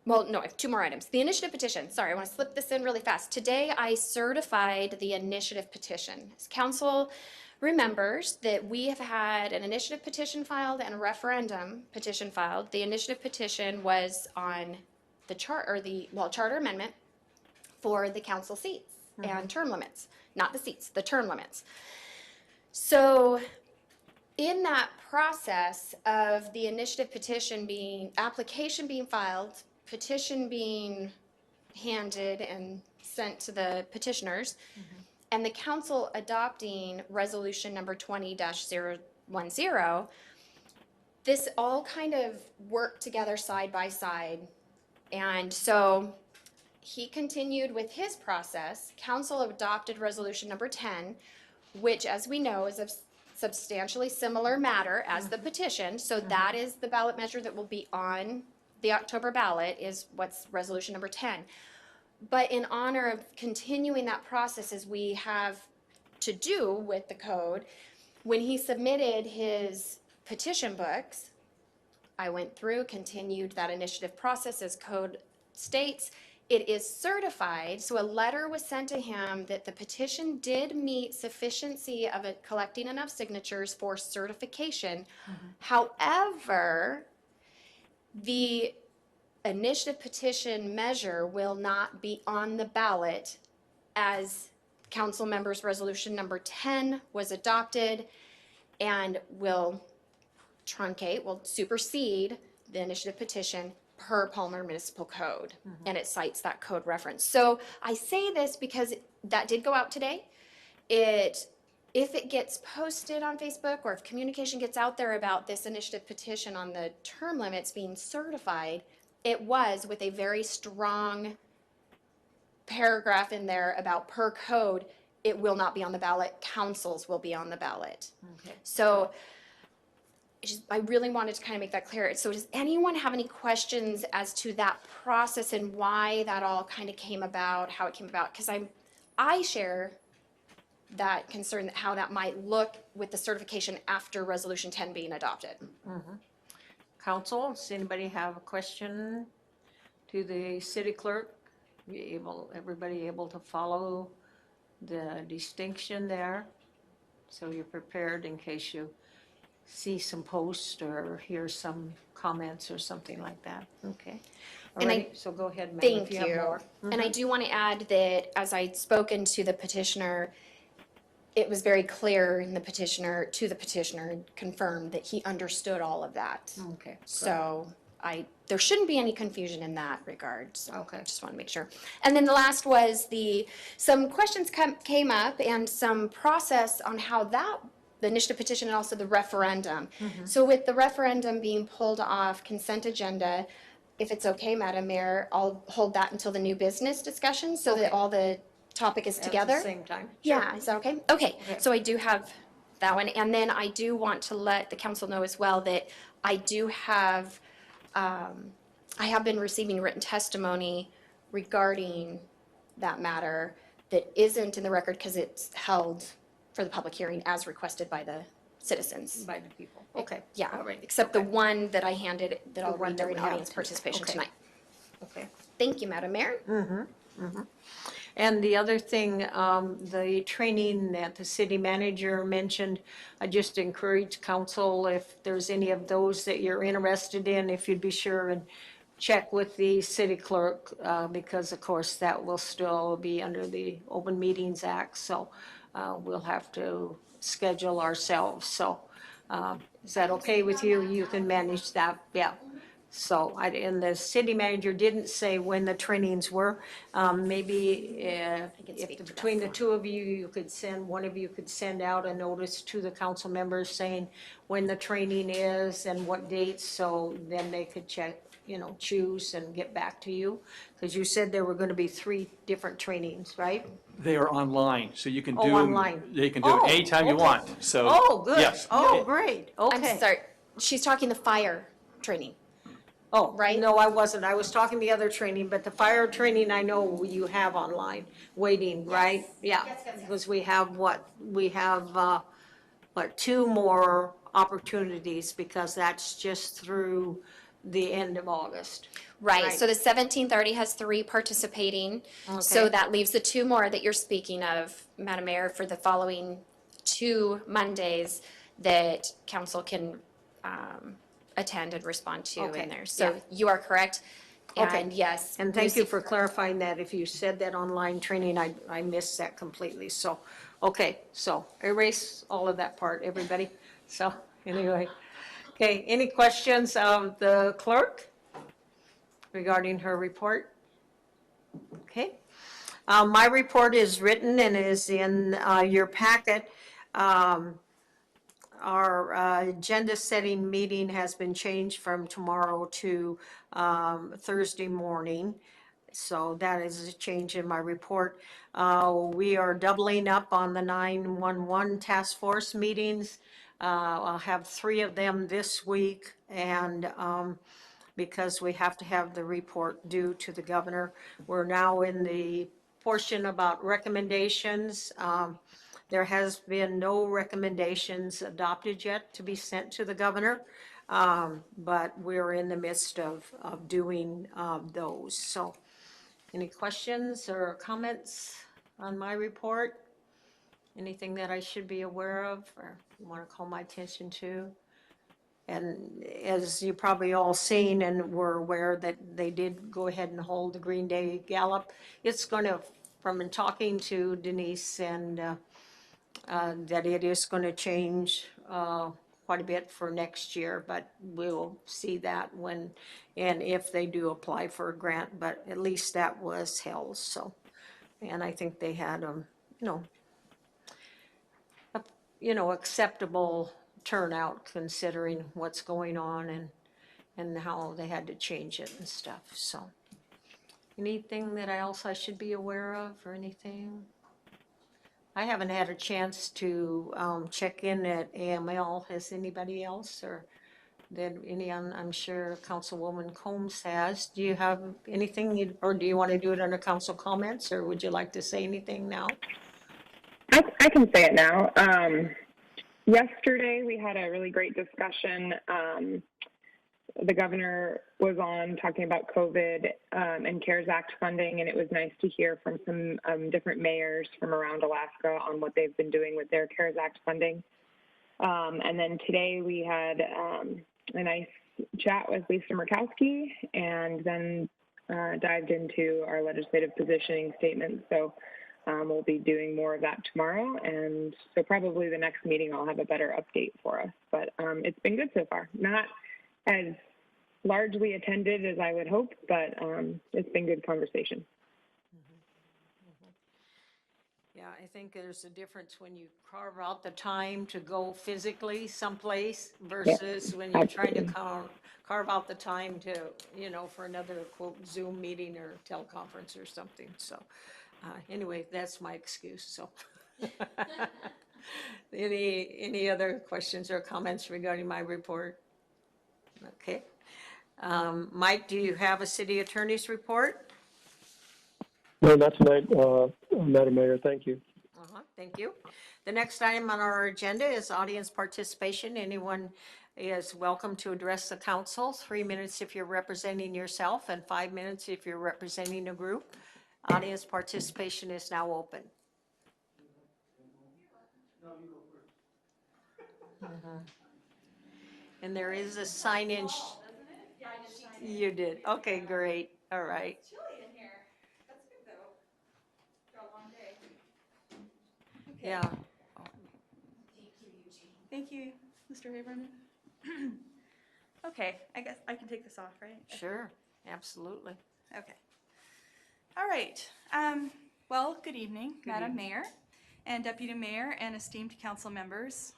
well, no, I have 2 more items. The initiative petition. Sorry, I want to slip this in really fast. Today, I certified the initiative petition. As council remembers that we have had an initiative petition filed and a referendum petition filed. The initiative petition was on the charter amendment for the council seats and term limits, not the seats, the term limits. So in that process of the initiative petition application being filed, petition being handed and sent to the petitioners, and the council adopting resolution number 20-010, this all kind of worked together side by side. And so he continued with his process. Council adopted resolution number 10, which, as we know, is a substantially similar matter as the petition. So that is the ballot measure that will be on the October ballot, is what's resolution number 10. But in honor of continuing that process, as we have to do with the code, when he submitted his petition books, I went through, continued that initiative process as code states. It is certified, so a letter was sent to him that the petition did meet sufficiency of it collecting enough signatures for certification. However, the initiative petition measure will not be on the ballot as council members resolution number 10 was adopted and will truncate, will supersede the initiative petition per Palmer Municipal Code. And it cites that code reference. So I say this because that did go out today. If it gets posted on Facebook or if communication gets out there about this initiative petition on the term limits being certified, it was with a very strong paragraph in there about per code, it will not be on the ballot, councils will be on the ballot. Okay. So I really wanted to kind of make that clear. So does anyone have any questions as to that process and why that all kind of came about, how it came about? Because I share that concern, that how that might look with the certification after Resolution 10 being adopted. Council, does anybody have a question to the city clerk? Everybody able to follow the distinction there? So you're prepared in case you see some posts or hear some comments or something like that. Okay. All And right, so go ahead, ma'am, Thank if you have you. more. And I do want to add that as I'd spoken to the petitioner, it was very clear in the petitioner, to the petitioner, confirmed that he understood all of that. Okay. So there shouldn't be any confusion in that regard. So Okay. I just want to make sure. And then the last was some questions came up and some process on how the initiative petition and also the referendum. So with the referendum being pulled off consent agenda, if it's okay, Madam Mayor, I'll hold that until the new business discussion so that all the topic is together. At the same time? Yeah, is that okay? Okay, so I do have that one. And then I do want to let the council know as well that I do have, I have been receiving written testimony regarding that matter that isn't in the record because it's held for the public hearing as requested by the citizens. By the people. Okay. Yeah, All right. except the one that I handed, that I'll The one read that during we have audience today. participation Okay. tonight. Okay. Thank you, Madam Mayor. And the other thing, the training that the city manager mentioned, I just encourage council, if there's any of those that you're interested in, if you'd be sure and check with the city clerk, because of course that will still be under the Open Meetings Act, so we'll have to schedule ourselves. So is that okay with you? You can manage that, yeah. So, and the city manager didn't say when the trainings were. Maybe speak to that between the two of you, one of you could send out a notice to the council members saying when the training is and what dates, so then they could check, choose and get back to you. Because you said there were going to be 3 different trainings, right? They are online, so you can do. Online. You can do Oh, it anytime you okay. want, so. Oh, good. Yes. Oh, great. Okay. I'm sorry, she's talking the fire training. Oh, right? no, I wasn't. I was talking the other training, but the fire training I know you have online, waiting, right? Yeah, because we have we have 2 more opportunities because that's just through the end of August. Right, so the 17th already has 3 participating. So Okay. that leaves the 2 more that you're speaking of, Madam Mayor, for the following 2 Mondays that council can attend and respond to Okay, in there. So yeah. you are correct. Okay. And yes. And thank you Lucy- for clarifying that. If you said that online training, I missed that completely. So, okay, so erase all of that part, everybody. So, anyway. Okay, any questions of the clerk regarding her report? Okay. My report is written and is in your packet. Our agenda-setting meeting has been changed from tomorrow to Thursday morning. So that is a change in my report. We are doubling up on the 911 task force meetings. I'll have 3 of them this week, and because we have to have the report due to the governor. We're now in the portion about recommendations. There has been no recommendations adopted yet to be sent to the governor, but we're in the midst of doing those. So any questions or comments on my report? Anything that I should be aware of or you want to call my attention to? And as you probably all seen and were aware that they did go ahead and hold the Green Day Gallop, it's going to, from talking to Denise and that it is going to change quite a bit for next year, but we'll see that when and if they do apply for a grant, but at least that was held, so. And I think they had, acceptable turnout considering what's going on and how they had to change it and stuff, so. Anything that else I should be aware of or anything? I haven't had a chance to check in at AML. Has anybody else or I'm sure Councilwoman Combs has. Do you have anything or do you want to do it under council comments or would you like to say anything now? I can say it now. Yesterday we had a really great discussion. The governor was on talking about COVID and CARES Act funding, and it was nice to hear from some different mayors from around Alaska on what they've been doing with their CARES Act funding. And then today we had a nice chat with Lisa Murkowski and then dived into our legislative positioning statement. So we'll be doing more of that tomorrow. And so probably the next meeting I'll have a better update for us. But it's been good so far. Not as largely attended as I would hope, but it's been good conversation. Yeah, I think there's a difference when you carve out the time to go physically someplace versus when you're trying to carve out the time to, for another quote Zoom meeting or teleconference or something. So anyway, that's my excuse. So any other questions or comments regarding my report? Okay. Mike, do you have a city attorney's report? No, not tonight, Madam Mayor. Thank you. Thank you. The next item on our agenda is audience participation. Anyone is welcome to address the council. 3 minutes if you're representing yourself and 5 minutes if you're representing a group. Audience participation is now open. And there is a sign-in. You did. Okay, great. All right. Yeah. Thank you, Mr. Haberman. Okay, I guess I can take this off, right? Sure, absolutely. Okay. All right. Well, good evening, Madam Mayor and Deputy Mayor and esteemed council members.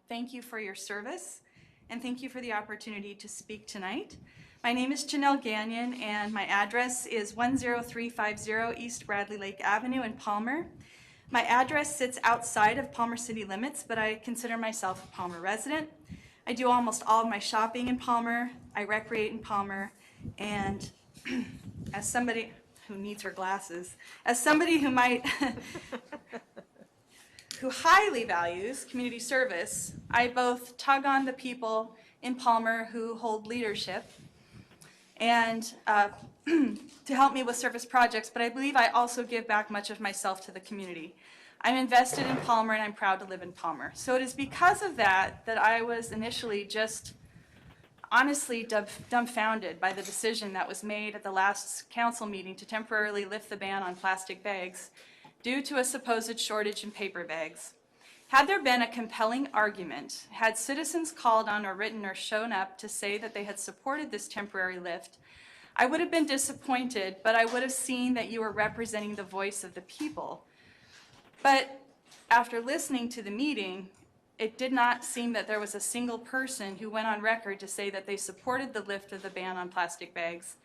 Thank you for your service and thank you for the opportunity to speak tonight. My name is Janelle Gagnon and my address is 10350 East Bradley Lake Avenue in Palmer. My address sits outside of Palmer city limits, but I consider myself a Palmer resident. I do almost all of my shopping in Palmer. I recreate in Palmer. And as somebody who needs her glasses, as somebody who might, who highly values community service, I both tug on the people in Palmer who hold leadership and to help me with service projects, but I believe I also give back much of myself to the community. I'm invested in Palmer and I'm proud to live in Palmer. So it is because of that that I was initially just honestly dumbfounded by the decision that was made at the last council meeting to temporarily lift the ban on plastic bags due to a supposed shortage in paper bags. Had there been a compelling argument, had citizens called on or written or shown up to say that they had supported this temporary lift, I would have been disappointed, but I would have seen that you were representing the voice of the people. But after listening to the meeting, it did not seem that there was a single person who went on record to say that they supported the lift of the ban on plastic bags,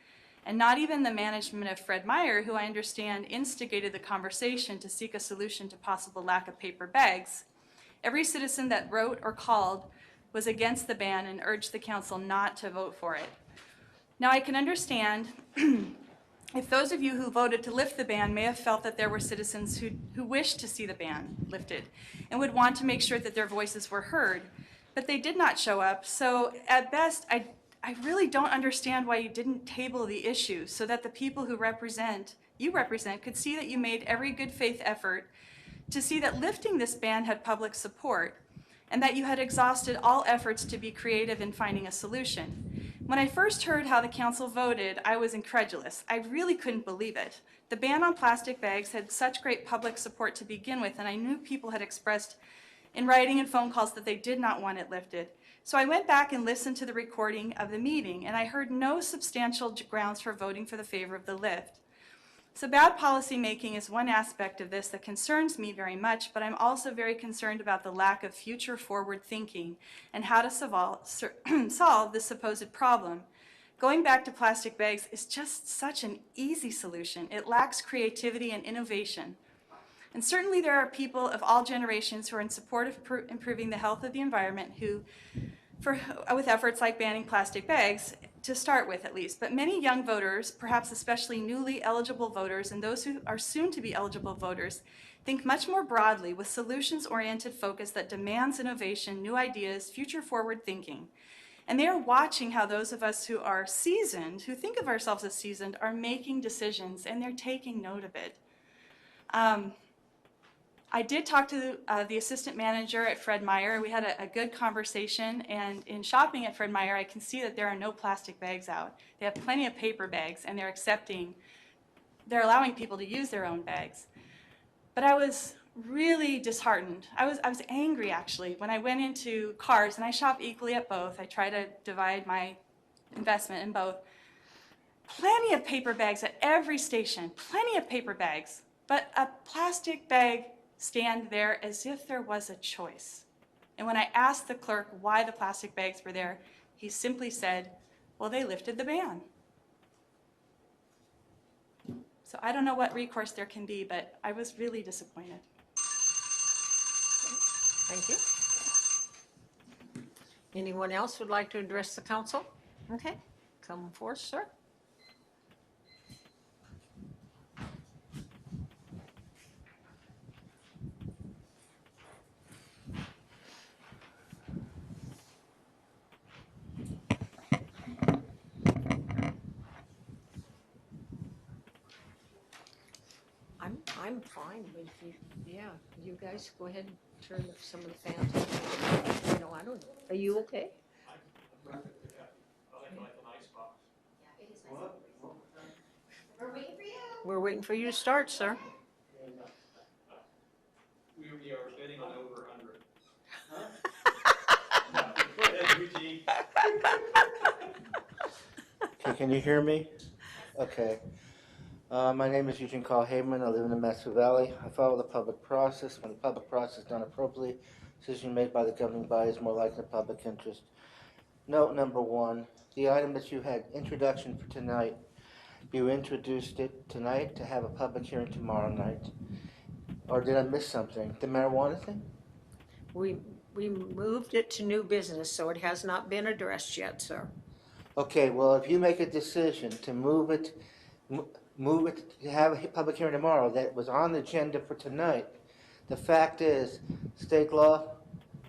and not even the management of Fred Meyer, who I understand instigated the conversation to seek a solution to possible lack of paper bags. Every citizen that wrote or called was against the ban and urged the council not to vote for it. Now I can understand if those of you who voted to lift the ban may have felt that there were citizens who wished to see the ban lifted and would want to make sure that their voices were heard, but they did not show up. So at best, I really don't understand why you didn't table the issue so that the people who you represent could see that you made every good faith effort to see that lifting this ban had public support and that you had exhausted all efforts to be creative in finding a solution. When I first heard how the council voted, I was incredulous. I really couldn't believe it. The ban on plastic bags had such great public support to begin with, and I knew people had expressed in writing and phone calls that they did not want it lifted. So I went back and listened to the recording of the meeting, and I heard no substantial grounds for voting for the favor of the lift. So bad policy making is one aspect of this that concerns me very much, but I'm also very concerned about the lack of future forward thinking and how to solve this supposed problem. Going back to plastic bags is just such an easy solution. It lacks creativity and innovation. And certainly there are people of all generations who are in support of improving the health of the environment with efforts like banning plastic bags, to start with at least. But many young voters, perhaps especially newly eligible voters and those who are soon to be eligible voters, think much more broadly with solutions-oriented focus that demands innovation, new ideas, future-forward thinking. And they are watching how those of us who are seasoned, who think of ourselves as seasoned, are making decisions, and they're taking note of it. I did talk to the assistant manager at Fred Meyer. We had a good conversation, and in shopping at Fred Meyer, I can see that there are no plastic bags out. They have plenty of paper bags, and they're allowing people to use their own bags. But I was really disheartened. I was angry, actually, when I went into cars, and I shop equally at both. I try to divide my investment in both. Plenty of paper bags at every station, plenty of paper bags, but a plastic bag stand there as if there was a choice. And when I asked the clerk why the plastic bags were there, he simply said, well, they lifted the ban. So I don't know what recourse there can be, but I was really disappointed. Thank you. Anyone else would like to address the council? Okay, come forth, sir. I'm fine, but if you guys go ahead and turn some of the fans on. I don't know. Are you okay? We're waiting for you. We're waiting for you to start, sir. We are bidding on over under. Go ahead, Eugene. Okay, can you hear me? Okay. My name is Eugene Carl Haberman. I live in the Metro Valley. I follow the public process. When the public process is done appropriately, decision made by the governing body is more likely in public interest. Note number one, the item that you had introduction for tonight, you introduced it tonight to have a public hearing tomorrow night. Or did I miss something? The marijuana thing? We moved it to new business, so it has not been addressed yet, sir. Okay, well, if you make a decision to move it to have a public hearing tomorrow that was on the agenda for tonight, the fact is, state law,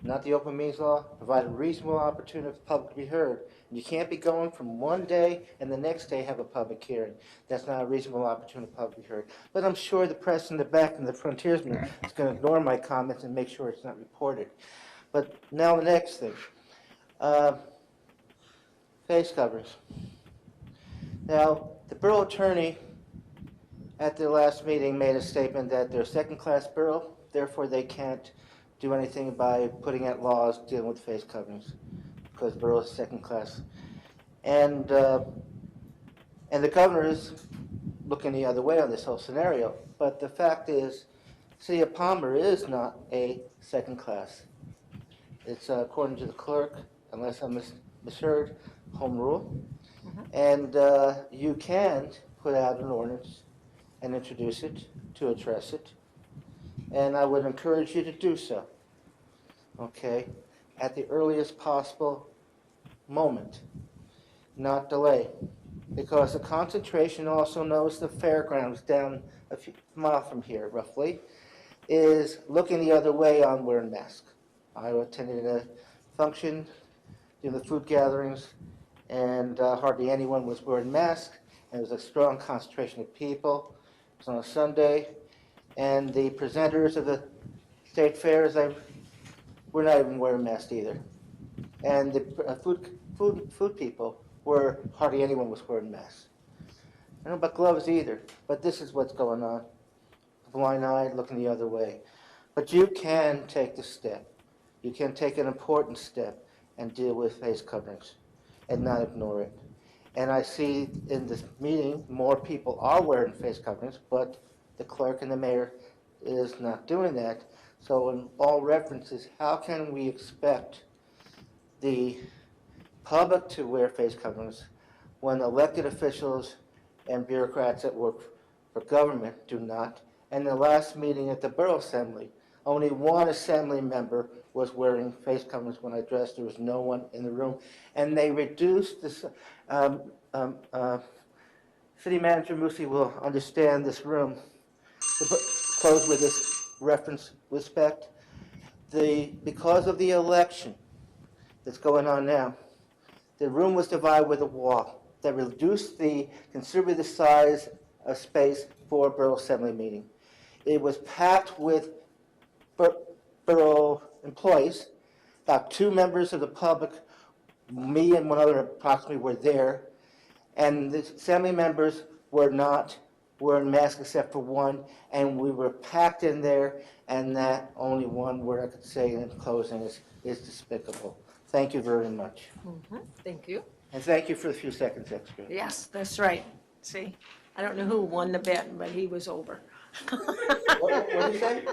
not the open meetings law, provide a reasonable opportunity for the public to be heard. You can't be going from one day and the next day have a public hearing. That's not a reasonable opportunity for the public to be heard. But I'm sure the press in the back and the frontiersman is going to ignore my comments and make sure it's not reported. But now the next thing. Face coverings. Now, the borough attorney at the last meeting made a statement that they're a second-class borough, therefore they can't do anything by putting out laws dealing with face coverings because the borough is second class. And the governor is looking the other way on this whole scenario. But the fact is, City of Palmer is not a second class. It's according to the clerk, unless I misheard, home rule. And you can put out an ordinance and introduce it to address it. And I would encourage you to do so, okay, at the earliest possible moment, not delay. Because the concentration also knows the fairgrounds down a few miles from here, roughly, is looking the other way on wearing masks. I attended a function, doing the food gatherings, and hardly anyone was wearing masks, and there was a strong concentration of people. It was on a Sunday, and the presenters of the state fair, as I were not even wearing masks either. And the food people were, hardly anyone was wearing masks. I don't know about gloves either, but this is what's going on. Blind eye looking the other way. But you can take the step. You can take an important step and deal with face coverings and not ignore it. And I see in this meeting, more people are wearing face coverings, but the clerk and the mayor is not doing that. So in all references, how can we expect the public to wear face coverings when elected officials and bureaucrats that work for government do not? And the last meeting at the Borough Assembly, only one assembly member was wearing face coverings when I addressed. There was no one in the room. And they reduced this, City Manager Musi will understand this room. To close with this reference respect. Because of the election that's going on now, the room was divided with a wall that reduced considerably the size of space for a Borough Assembly meeting. It was packed with borough employees. About 2 members of the public, me and one other approximately, were there. And the assembly members were not wearing masks except for one. And we were packed in there. And that only one word I could say in closing is despicable. Thank you very much. Mm-hmm. Thank you. And thank you for the few seconds extra. Yes, that's right. See, I don't know who won the bet, but he was over. What did you say?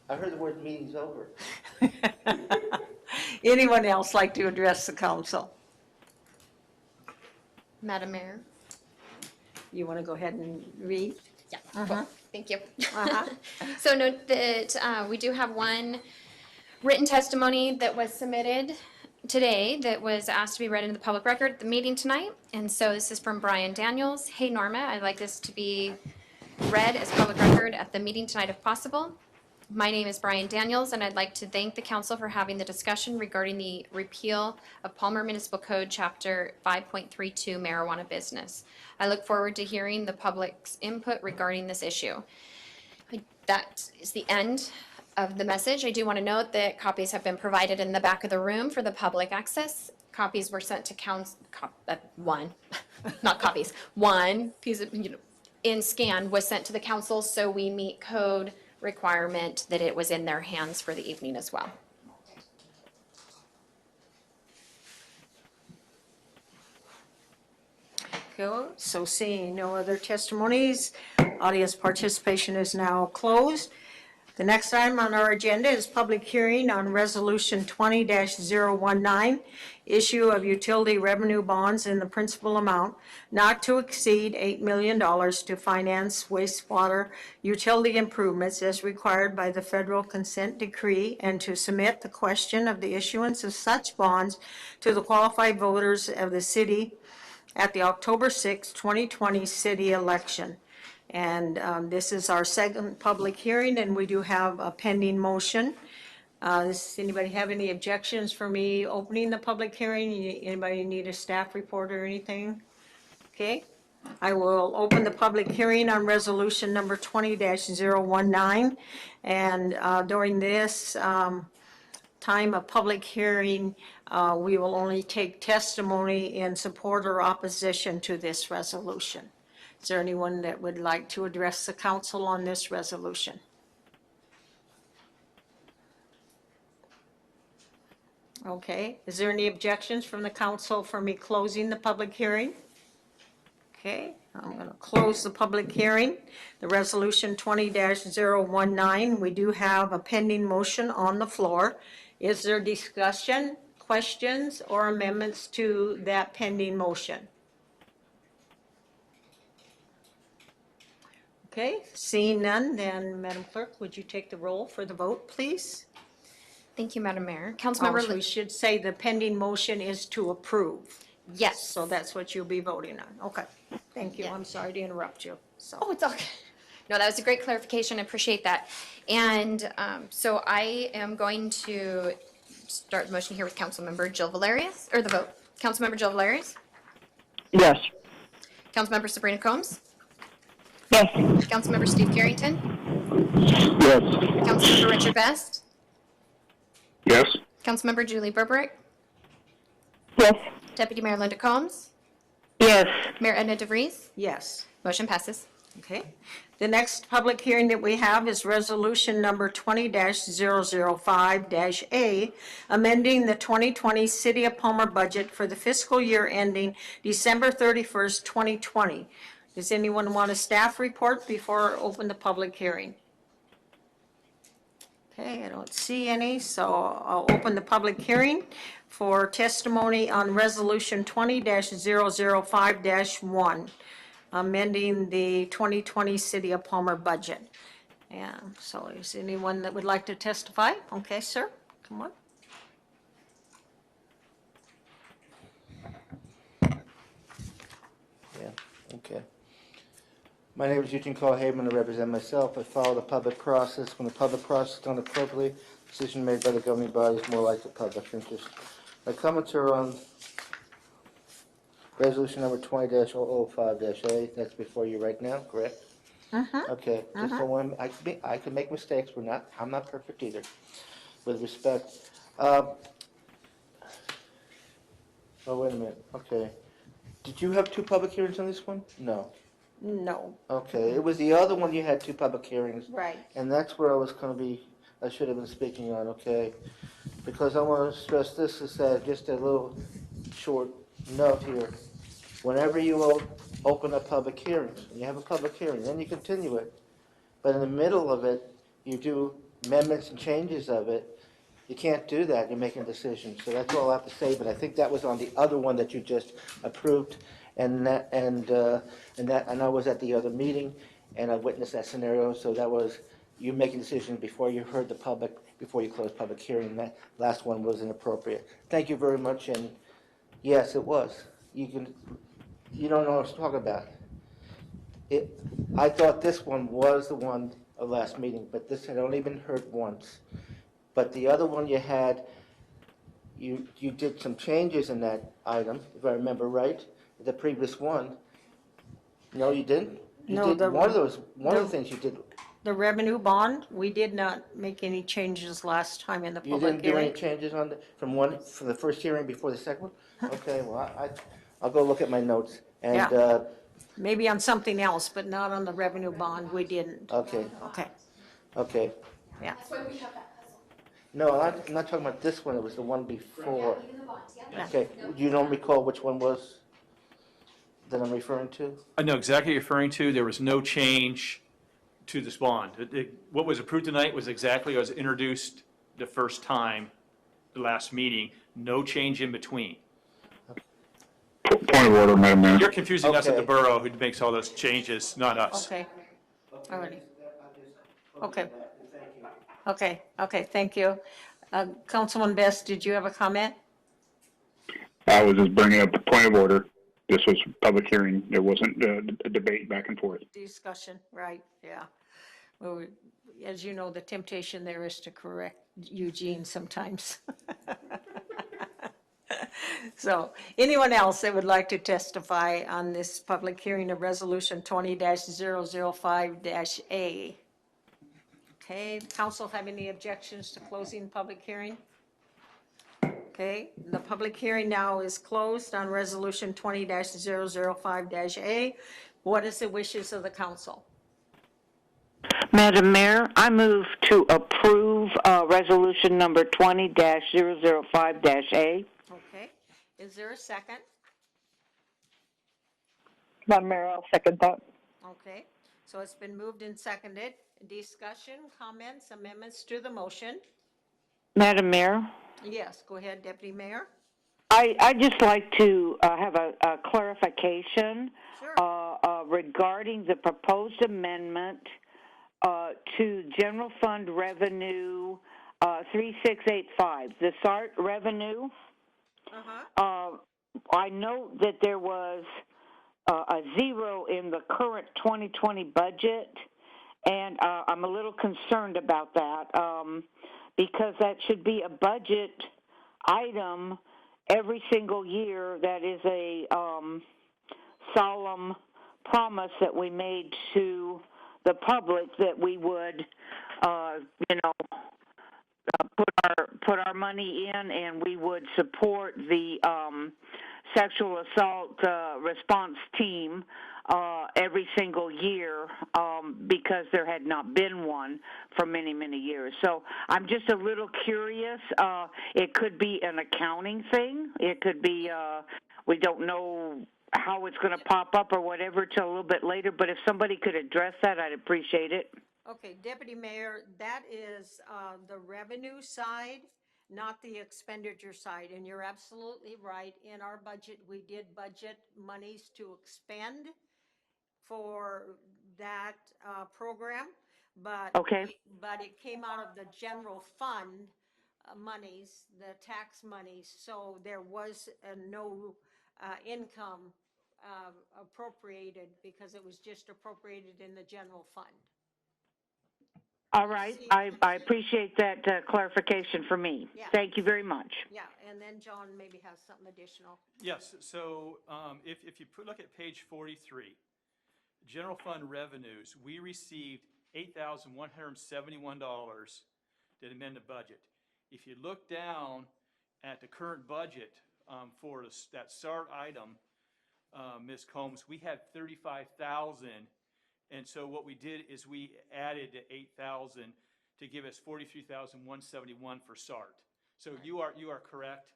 I heard the word meeting's over. Anyone else like to address the council? Madam Mayor? You want to go ahead and read? Yeah, Uh-huh. cool. Thank you. Uh-huh. So note that we do have one written testimony that was submitted today that was asked to be read into the public record at the meeting tonight. And so this is from Brian Daniels. Hey, Norma, I'd like this to be read as public record at the meeting tonight if possible. My name is Brian Daniels, and I'd like to thank the council for having the discussion regarding the repeal of Palmer Municipal Code Chapter 5.32 marijuana business. I look forward to hearing the public's input regarding this issue. That is the end of the message. I do want to note that copies have been provided in the back of the room for the public access. Copies were sent to council, one piece of, in scan was sent to the council, so we meet code requirement that it was in their hands for the evening as well. Cool. So seeing no other testimonies, audience participation is now closed. The next item on our agenda is public hearing on Resolution 20-019, issue of utility revenue bonds in the principal amount not to exceed $8 million to finance wastewater utility improvements as required by the federal consent decree, and to submit the question of the issuance of such bonds to the qualified voters of the city at the October 6, 2020 city election. And this is our second public hearing, and we do have a pending motion. Does anybody have any objections for me opening the public hearing? Anybody need a staff report or anything? Okay. I will open the public hearing on resolution number 20-019. And during this time of public hearing, we will only take testimony in support or opposition to this resolution. Is there anyone that would like to address the council on this resolution? Okay, is there any objections from the council for me closing the public hearing? Okay, I'm going to close the public hearing. The resolution 20-019, we do have a pending motion on the floor. Is there discussion, questions, or amendments to that pending motion? Okay, seeing none, then Madam Clerk, would you take the roll for the vote, please? Thank you, Madam Mayor. Councilmember, We should say the pending motion is to approve. yes. So that's what you'll be voting on. Okay, thank you. Yeah. I'm sorry to interrupt you. So, Oh, it's all good. No, that was a great clarification. I appreciate that. And so I am going to start the motion here with Councilmember Jill Valerius, or the vote. Councilmember Jill Valerius? Yes. Councilmember Sabrina Combs? Yes. Councilmember Steve Carrington? Yes. Councilmember Richard Best? Yes. Councilmember Julie Verbrick, Yes. Deputy Mayor Linda Combs, Yes. Mayor Edna DeVries. Yes. Motion passes. Okay. The next public hearing that we have is resolution number 20-005-A, amending the 2020 City of Palmer budget for the fiscal year ending December 31st, 2020. Does anyone want a staff report before I open the public hearing? Okay, I don't see any, so I'll open the public hearing for testimony on resolution 20-005-1. Amending the 2020 City of Palmer budget. Yeah, so is anyone that would like to testify? Okay, sir, come on. Yeah, okay. My name is Eugene Colhaven. I represent myself. I follow the public process. When the public process is done appropriately, decision made by the governing body is more like the public interest. My comments are on resolution number 20-005-A. That's before you right now, correct? Okay, just so one, I can make mistakes. I'm not perfect either, with respect. Oh, wait a minute, okay. Did you have two public hearings on this one? No. No, Okay, it was the other one you had two public hearings, right. and that's where I should have been speaking on, okay? Because I want to stress this is just a little short note here. Whenever you open up public hearings, and you have a public hearing, then you continue it. But in the middle of it, you do amendments and changes of it. You can't do that. You're making a decision. So that's all I have to say. But I think that was on the other one that you just approved, and I was at the other meeting, and I witnessed that scenario. So that was you making a decision before you heard the public, before you closed public hearing. That last one was inappropriate. Thank you very much. And yes, it was. You don't know what to talk about. I thought this one was the one of last meeting, but this had only been heard once. But the other one you had, you did some changes in that item, if I remember right, the previous one. No, you didn't? No, One of the things you did, The revenue bond, we did not make any changes last time in the you public didn't do any hearing. changes on from the first hearing before the second one? Okay, well, I'll go look at my notes. And, Yeah. Maybe on something else, but not on the revenue bond, we didn't. okay, Okay, yeah. no, I'm not talking about this one, it was the one before. Yeah. Okay, you don't recall which one was that I'm referring to? I know exactly what you're referring to. There was no change to this bond. What was approved tonight was exactly what was introduced the first time, the last meeting. No change in between. Point of order, Madam Mayor. You're confusing us at the Okay. borough who makes all those changes, not us. Okay, all righty. Okay. Okay, thank you. Councilman Best, did you have a comment? I was just bringing up the point of order. This was a public hearing. There wasn't a debate back and forth. Discussion, right, yeah. Well, as you know, the temptation there is to correct Eugene sometimes. So, anyone else that would like to testify on this public hearing of Resolution 20-005-A? Okay, council have any objections to closing public hearing? Okay, the public hearing now is closed on Resolution 20-005-A. What is the wishes of the council? Madam Mayor, I move to approve resolution number 20-005-A. Okay, is there a second? Madam Mayor, I'll second that. Okay, so it's been moved and seconded. Discussion, comments, amendments to the motion? Madam Mayor, Yes, go ahead, Deputy Mayor. I'd just like to have a clarification Sure. regarding the proposed amendment to General Fund Revenue 3685, the SART revenue. I know that there was a zero in the current 2020 budget, and I'm a little concerned about that because that should be a budget item every single year. That is a solemn promise that we made to the public that we would, put our money money in and we would support the sexual assault response team every single year because there had not been one for many, many years. So I'm just a little curious. It could be an accounting thing. It could be we don't know how it's going to pop up or whatever till a little bit later, but if somebody could address that, I'd appreciate it. Okay, Deputy Mayor, that is the revenue side, not the expenditure side. And you're absolutely right. In our budget, we did budget monies to expend for that program, but Okay. but it came out of the general fund monies, the tax monies. So there was no income appropriated because it was just appropriated in the general fund. All right. I appreciate that clarification for me. Yeah. Thank you very much. Yeah, and then John maybe has something additional. Yes, so if you look at page 43, general fund revenues, we received $8,171 to amend the budget. If you look down at the current budget for that SART item, Ms. Combs, we had $35,000, and so what we did is we added the $8,000 to give us $43,171 for SART. So you are correct.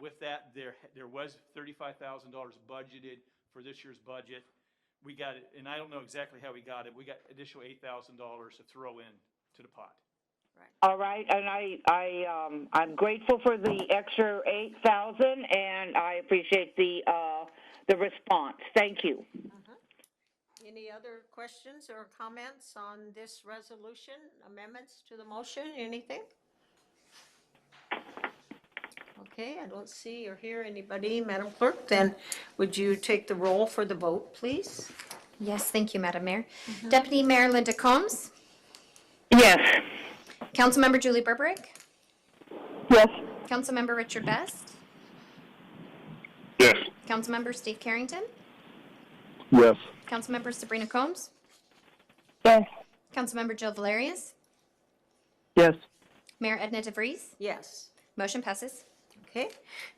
With that, there was $35,000 budgeted for this year's budget. We got it, and I don't know exactly how we got it. We got additional $8,000 to throw in to the pot. All right, and I'm grateful for the extra $8,000, and I appreciate the response. Thank you. Any other questions or comments on this resolution? Amendments to the motion? Anything? Okay, I don't see or hear anybody. Madam Clerk, then would you take the roll for the vote, please? Yes, thank you, Madam Mayor. Deputy Mayor Linda Combs, Yes. Councilmember Julie Berberich, Yes. Councilmember Richard Best, Yes. Councilmember Steve Carrington, Yes. Councilmember Sabrina Combs, Yes. Councilmember Jill Valerius, Yes. Mayor Edna DeVries. Yes. Motion passes. Okay,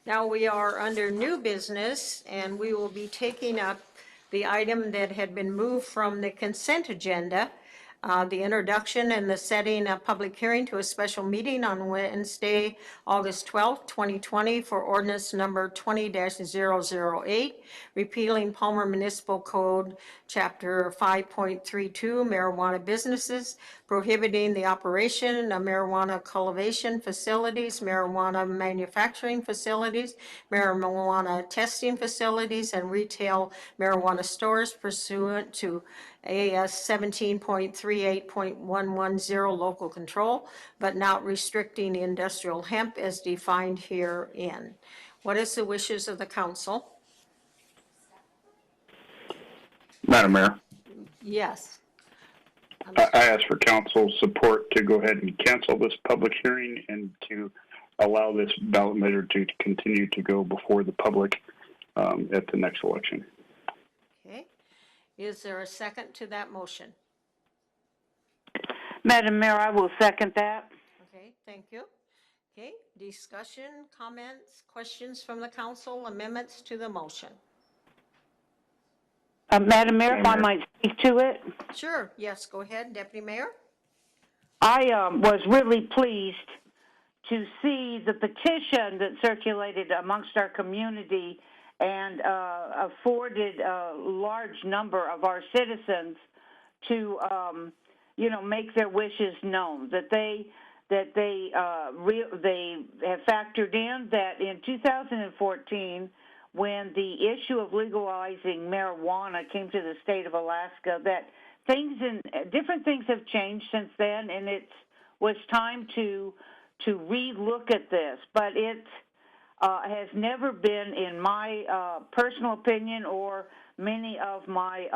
now we are under new business, and we will be taking up the item that had been moved from the consent agenda, the introduction and the setting a public hearing to a special meeting on Wednesday, August 12th, 2020 for ordinance number 20-008, repealing Palmer Municipal Code, Chapter 5.32, marijuana businesses, prohibiting the operation of marijuana cultivation facilities, marijuana manufacturing facilities, marijuana testing facilities, and retail marijuana stores pursuant to AS 17.38.110 local control, but not restricting industrial hemp as defined herein. What is the wishes of the council? Madam Mayor, Yes. I ask for council support to go ahead and cancel this public hearing and to allow this ballot measure to continue to go before the public at the next election. Okay. Is there a second to that motion? Madam Mayor, I will second that. Okay, thank you. Okay, discussion, comments, questions from the council, amendments to the motion? Madam Mayor, if I might speak to it. Sure, yes, go ahead, Deputy Mayor. I was really pleased to see the petition that circulated amongst our community and afforded a large number of our citizens to, make their wishes known. That they have factored in that in 2014, when the issue of legalizing marijuana came to the state of Alaska, that different things have changed since then, and it was time to re-look at this. But it has never been, in my personal opinion or many of my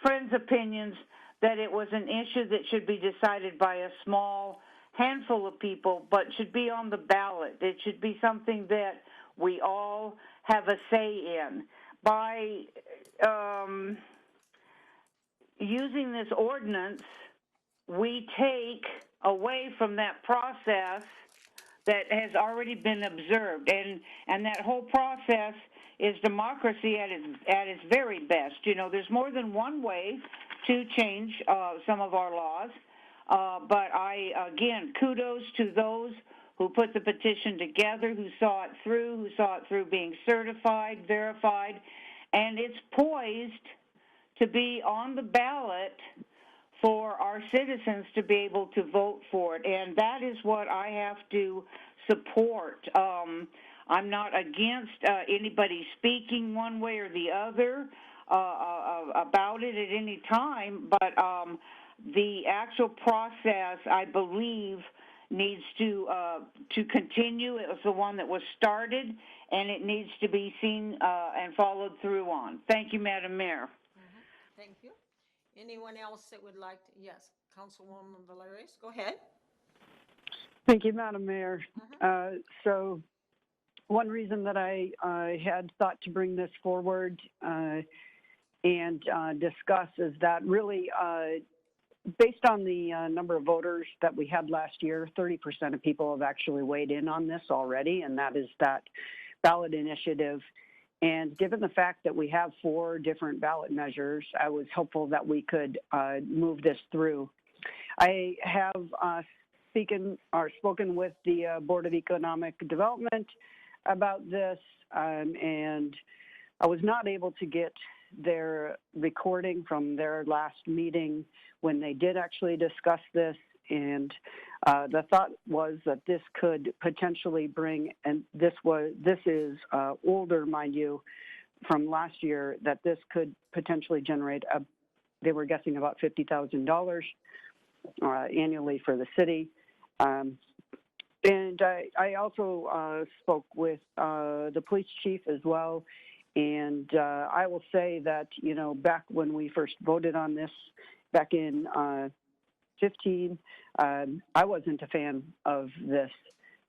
friends' opinions, that it was an issue that should be decided by a small handful of people, but should be on the ballot. It should be something that we all have a say in. By using this ordinance, we take away from that process that has already been observed, and that whole process is democracy at its very best. You know, there's more than one way to change some of our laws, but again, kudos to those who put the petition together, who saw it through being certified, verified, and it's poised to be on the ballot for our citizens to be able to vote for it. And that is what I have to support. I'm not against anybody speaking one way or the other about it at any time, but the actual process, I believe, needs to continue. It was the one that was started, and it needs to be seen and followed through on. Thank you, Madam Mayor. Thank you. Anyone else that would like to? Yes, Councilwoman Valerius, go ahead. Thank you, Madam Mayor. So one reason that I had thought to bring this forward and discuss is that really based on the number of voters that we had last year, 30% of people have actually weighed in on this already, and that is that ballot initiative. And given the fact that we have 4 different ballot measures, I was hopeful that we could move this through. I have spoken with the Board of Economic Development about this, and I was not able to get their recording from their last meeting when they did actually discuss this. And the thought was that this could potentially bring, and this is older, mind you, from last year, that this could potentially generate they were guessing about $50,000 annually for the city. And I also spoke with the police chief as well. And I will say that, you know, back when we first voted on this back in 15, I wasn't a fan of this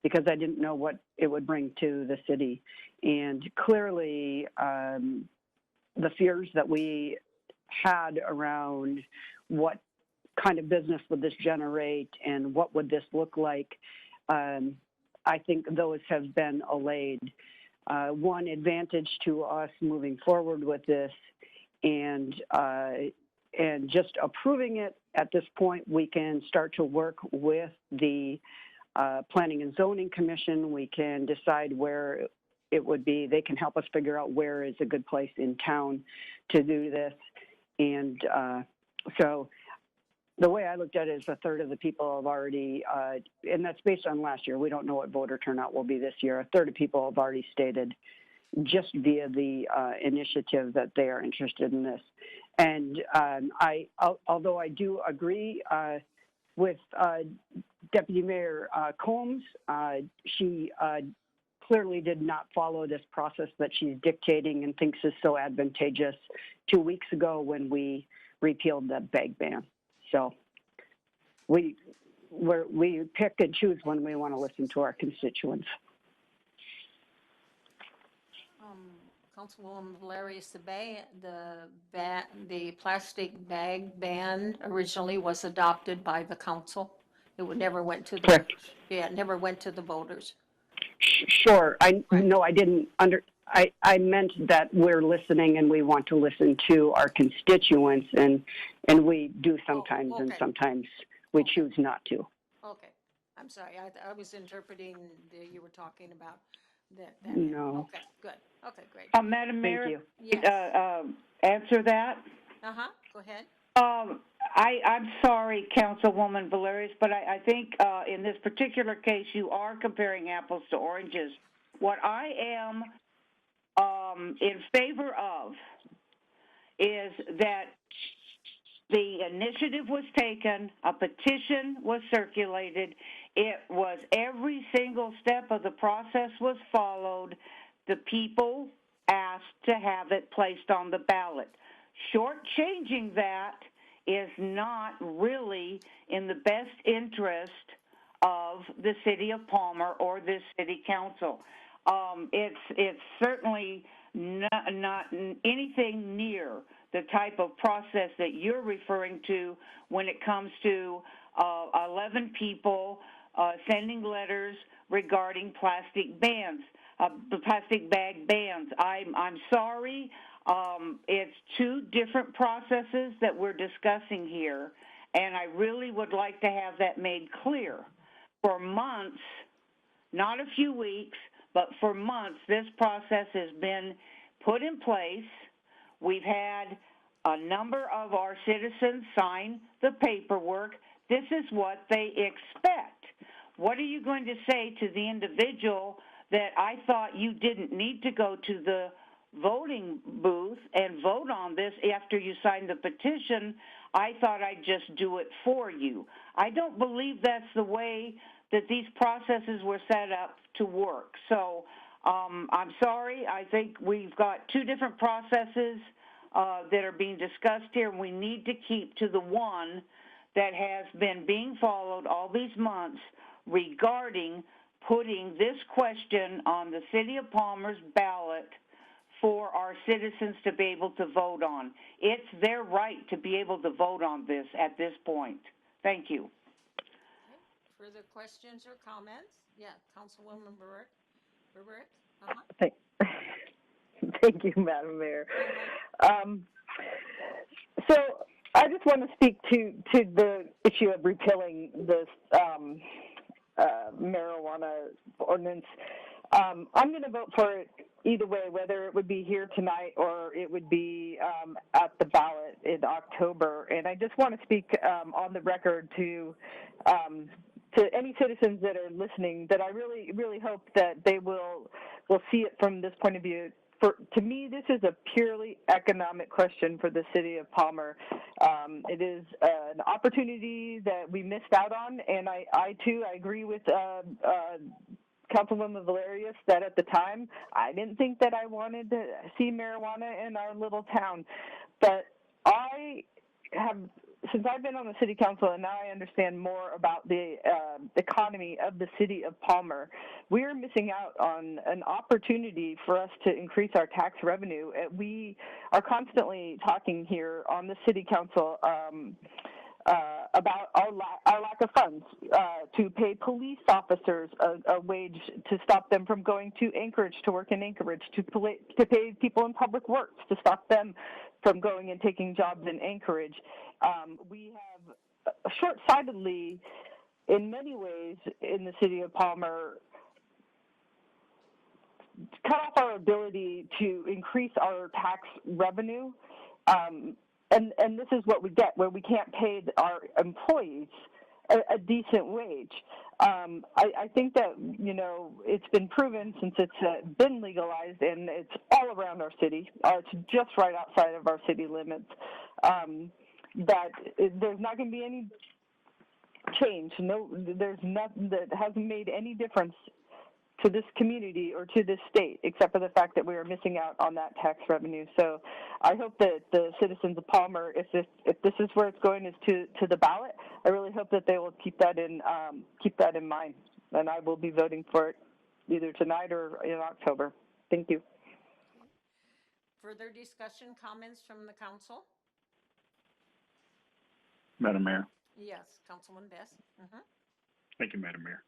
because I didn't know what it would bring to the city. And clearly, the fears that we had around what kind of business would this generate and what would this look like, I think those have been allayed. One advantage to us moving forward with this and just approving it at this point, we can start to work with the Planning and Zoning Commission. We can decide where it would be. They can help us figure out where is a good place in town to do this. And so the way I looked at it is a third of the people have already, and that's based on last year. We don't know what voter turnout will be this year. A third of people have already stated just via the initiative that they are interested in this. And although I do agree with Deputy Mayor Combs, she clearly did not follow this process that she's dictating and thinks is so advantageous 2 weeks ago when we repealed the bag ban. So we pick and choose when we want to listen to our constituents. Councilwoman Valerius, the plastic bag ban originally was adopted by the council. It never went to the Correct. Yeah, it never went to the voters. Sure. No, I didn't I meant that we're listening and we want to listen to our constituents, and we do sometimes, and sometimes we choose not to. Okay. I'm sorry. I was interpreting you were talking about that. No. Okay, good. Okay, great. Madam Mayor, you. Yes. Answer that? Go ahead. I'm sorry, Councilwoman Valerius, but I think in this particular case you are comparing apples to oranges. What I am in favor of is that the initiative was taken, a petition was circulated, it was every single step of the process was followed, the people asked to have it placed on the ballot. Shortchanging that is not really in the best interest of the city of Palmer or this city council. It's certainly not anything near the type of process that you're referring to when it comes to 11 people sending letters regarding plastic bans, the plastic bag bans. I'm sorry. It's two different processes that we're discussing here, and I really would like to have that made clear. For months, not a few weeks, but for months, this process has been put in place. We've had a number of our citizens sign the paperwork. This is what they expect. What are you going to say to the individual that I thought you didn't need to go to the voting booth and vote on this after you signed the petition? I thought I'd just do it for you. I don't believe that's the way that these processes were set up to work. So I'm sorry. I think we've got two different processes that are being discussed here, and we need to keep to the one that has been being followed all these months regarding putting this question on the City of Palmer's ballot for our citizens to be able to vote on. It's their right to be able to vote on this at this point. Thank you. Further questions or comments? Yeah, Councilwoman Burrick. Thank you, Madam Mayor. So I just want to speak to the issue of repealing this marijuana ordinance. I'm going to vote for it either way, whether it would be here tonight or it would be at the ballot in October. And I just want to speak on the record to any citizens that are listening, that I really, really hope that they will see it from this point of view. To me, this is a purely economic question for the City of Palmer. It is an opportunity that we missed out on, and I too, I agree with Councilwoman Valerius that at the time, I didn't think that I wanted to see marijuana in our little town. But I have, since I've been on the City Council and now I understand more about the economy of the City of Palmer, we are missing out on an opportunity for us to increase our tax revenue. We are constantly talking here on the City Council about our lack of funds to pay police officers a wage to stop them from going to Anchorage to work in Anchorage, to pay people in public works to stop them from going and taking jobs in Anchorage. We have short-sightedly, in many ways, in the City of Palmer, cut off our ability to increase our tax revenue. And this is what we get, where we can't pay our employees a decent wage. I think that, it's been proven since it's been legalized, and it's all around our city, it's just right outside of our city limits, that there's not going to be any change. There's nothing that hasn't made any difference to this community or to this state, except for the fact that we are missing out on that tax revenue. So I hope that the citizens of Palmer, if this is where it's going, is to the ballot, I really hope that they will keep that in mind. And I will be voting for it either tonight or in October. Thank you. Further discussion, comments from the council? Madam Mayor. Yes, Councilman Best. Thank you, Madam Mayor.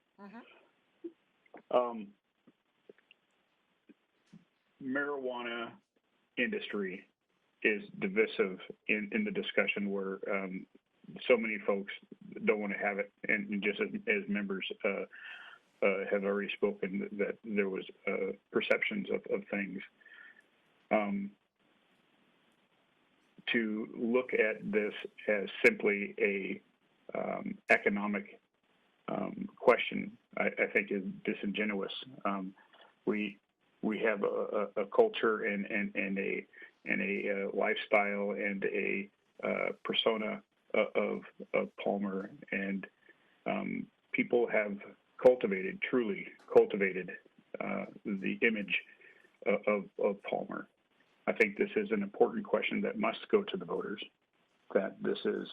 Marijuana industry is divisive in the discussion, where so many folks don't want to have it, and just as members have already spoken, that there was perceptions of things. To look at this as simply a economic question, I think, is disingenuous. We have a culture and a lifestyle and a persona of Palmer, and people have truly cultivated the image of Palmer. I think this is an important question that must go to the voters. That this is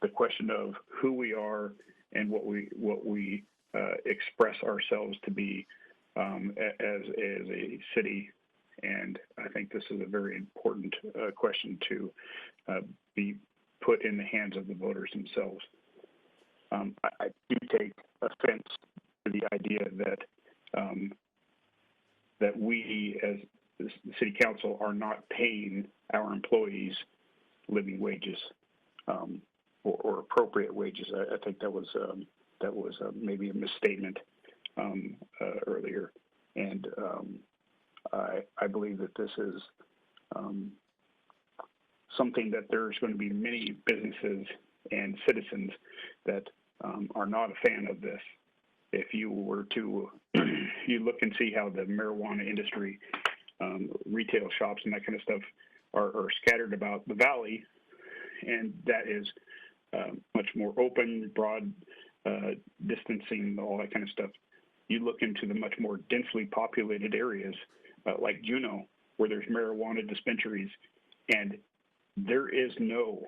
the question of who we are and what we express ourselves to be as a city, and I think this is a very important question to be put in the hands of the voters themselves. I do take offense to the idea that that we, as the city council, are not paying our employees living wages or appropriate wages. I think that was maybe a misstatement earlier, and I believe that this is something that there's going to be many businesses and citizens that are not a fan of this. If you were to you look and see how the marijuana industry, retail shops and that kind of stuff are scattered about the valley, and that is much more open, broad distancing, all that kind of stuff. You look into the much more densely populated areas like Juneau, where there's marijuana dispensaries, and there is no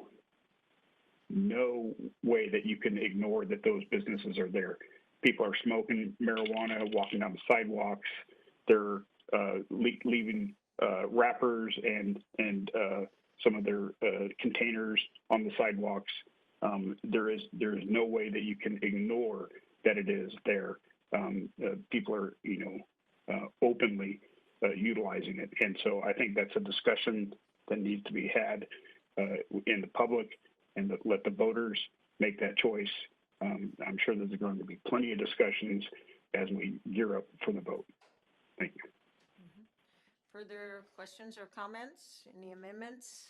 way that you can ignore that those businesses are there. People are smoking marijuana, walking down the sidewalks. They're leaving wrappers and some of their containers on the sidewalks. There is no way that you can ignore that it is there. People are openly utilizing it, and so I think that's a discussion that needs to be had in the public, and let the voters make that choice. I'm sure there's going to be plenty of discussions as we gear up for the vote. Thank you. Further questions or comments? Any amendments?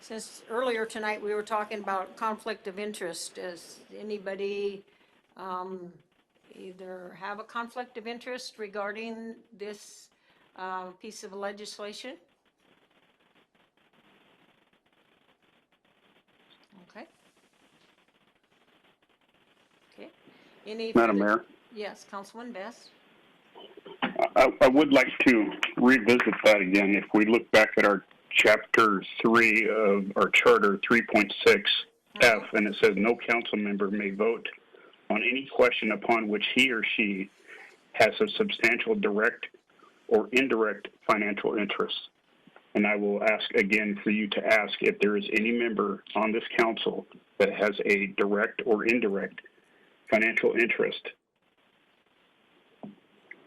Since earlier tonight we were talking about conflict of interest, does anybody either have a conflict of interest regarding this piece of legislation? Okay. Okay. Any Madam further- Mayor? Yes, Councilman Best. I would like to revisit that again. If we look back at our Chapter 3 of our Charter 3.6F, and it says no council member may vote on any question upon which he or she has a substantial direct or indirect financial interest. And I will ask again for you to ask if there is any member on this council that has a direct or indirect financial interest.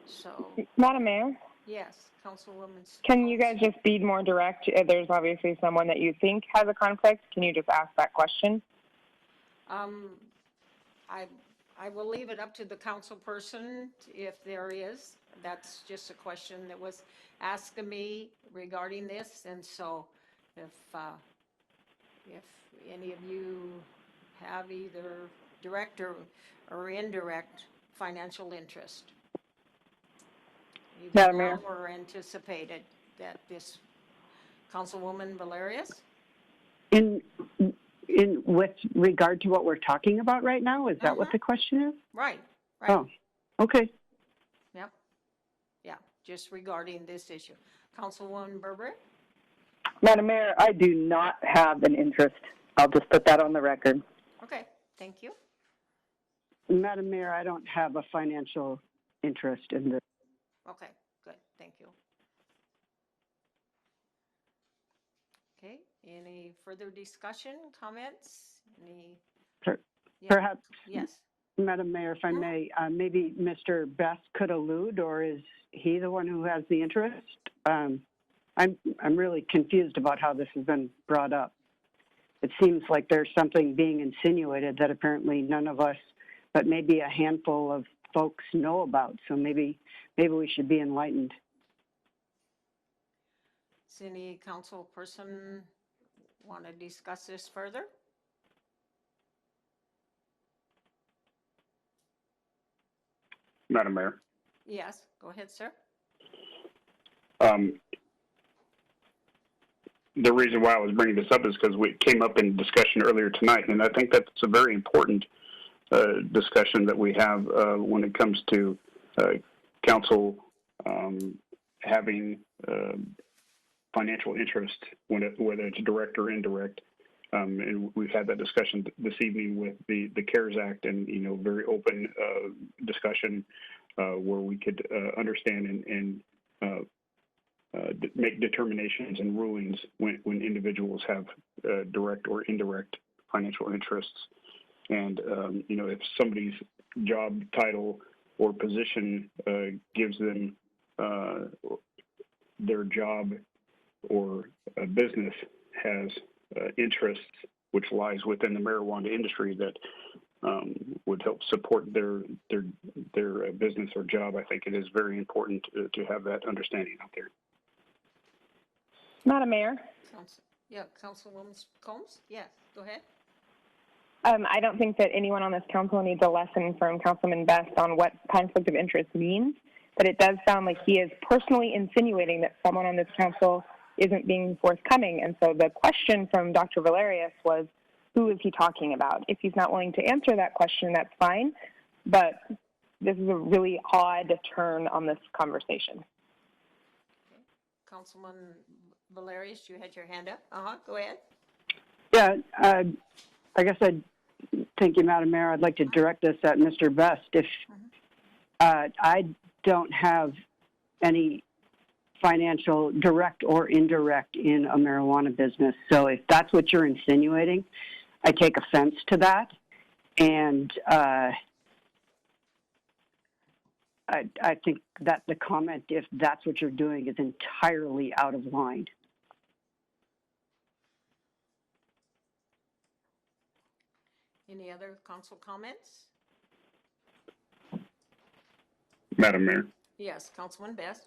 So, Madam Mayor, yes, Councilwoman. can you guys just be more direct? If there's obviously someone that you think has a conflict, can you just ask that question? I will leave it up to the council person if there is. That's just a question that was asked of me regarding this, and so if any of you have either direct or indirect financial interest, either Madam now Mayor. or anticipated, that this Councilwoman Valerius? In with regard to what we're talking about right now, is that what the question is? Right. Oh, okay. Yep. Yeah, just regarding this issue. Councilwoman Burberry? Madam Mayor, I do not have an interest. I'll just put that on the record. Okay, thank you. Madam Mayor, I don't have a financial interest in this. Okay, good, thank you. Okay, any further discussion, comments? Any? Yeah. Perhaps, Yes. Madam Mayor, if I may, maybe Mr. Best could allude, or is he the one who has the interest? I'm really confused about how this has been brought up. It seems like there's something being insinuated that apparently none of us, but maybe a handful of folks know about. So maybe we should be enlightened. Does any council person want to discuss this further? Madam Mayor. Yes, go ahead, sir. The reason why I was bringing this up is because we came up in discussion earlier tonight, and I think that's a very important discussion that we have when it comes to council having financial interest, whether it's direct or indirect. And we've had that discussion this evening with the CARES Act, and very open discussion where we could understand and make determinations and rulings when individuals have direct or indirect financial interests. And, if somebody's job title or position gives them their job or business has interests which lies within the marijuana industry that would help support their business or job, I think it is very important to have that understanding out there. Madam Mayor, Councilwoman Combs? Yes, go ahead. I don't think that anyone on this council needs a lesson from Councilman Best on what conflict of interest means, but it does sound like he is personally insinuating that someone on this council isn't being forthcoming. And so the question from Dr. Valerius was, who is he talking about? If he's not willing to answer that question, that's fine, but this is a really odd turn on this conversation. Okay. Councilman Valerius, you had your hand up. Go ahead. Yeah, I guess thank you, Madam Mayor. I'd like to direct this at Mr. Best. If I don't have any financial, direct or indirect, in a marijuana business, so if that's what you're insinuating, I take offense to that, and I think that the comment, if that's what you're doing, is entirely out of line. Any other council comments? Madam Mayor. Yes, Councilman Best.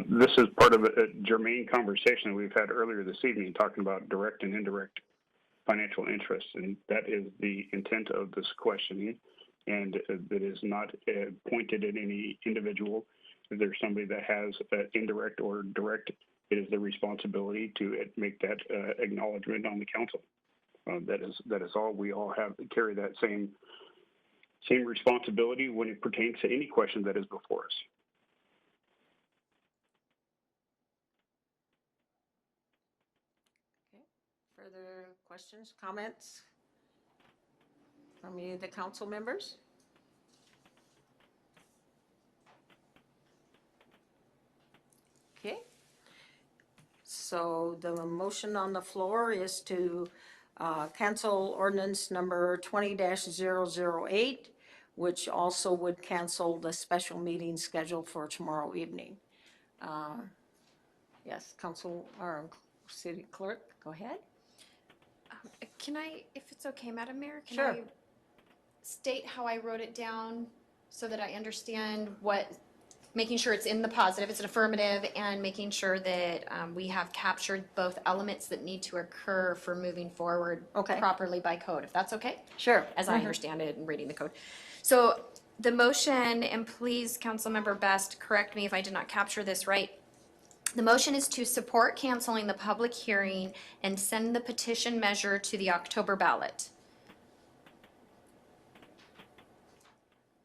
This is part of a germane conversation that we've had earlier this evening, talking about direct and indirect financial interests, and that is the intent of this questioning, and it is not pointed at any individual. If there's somebody that has indirect or direct, it is the responsibility to make that acknowledgement on the council. That is all. We all have to carry that same responsibility when it pertains to any question that is before us. Okay. Further questions, comments from any of the council members? Okay. So the motion on the floor is to cancel ordinance number 20-008, which also would cancel the special meeting scheduled for tomorrow evening. Yes, Council or City Clerk, go ahead. Can I, if it's okay, Madam Mayor, can Sure. I state how I wrote it down so that I understand what, making sure it's in the positive, it's an affirmative, and making sure that we have captured both elements that need to occur for moving forward properly by code, if that's okay? Sure. As I understand it and reading the code. So the motion, and please, Councilmember Best, correct me if I did not capture this right. The motion is to support canceling the public hearing and send the petition measure to the October ballot.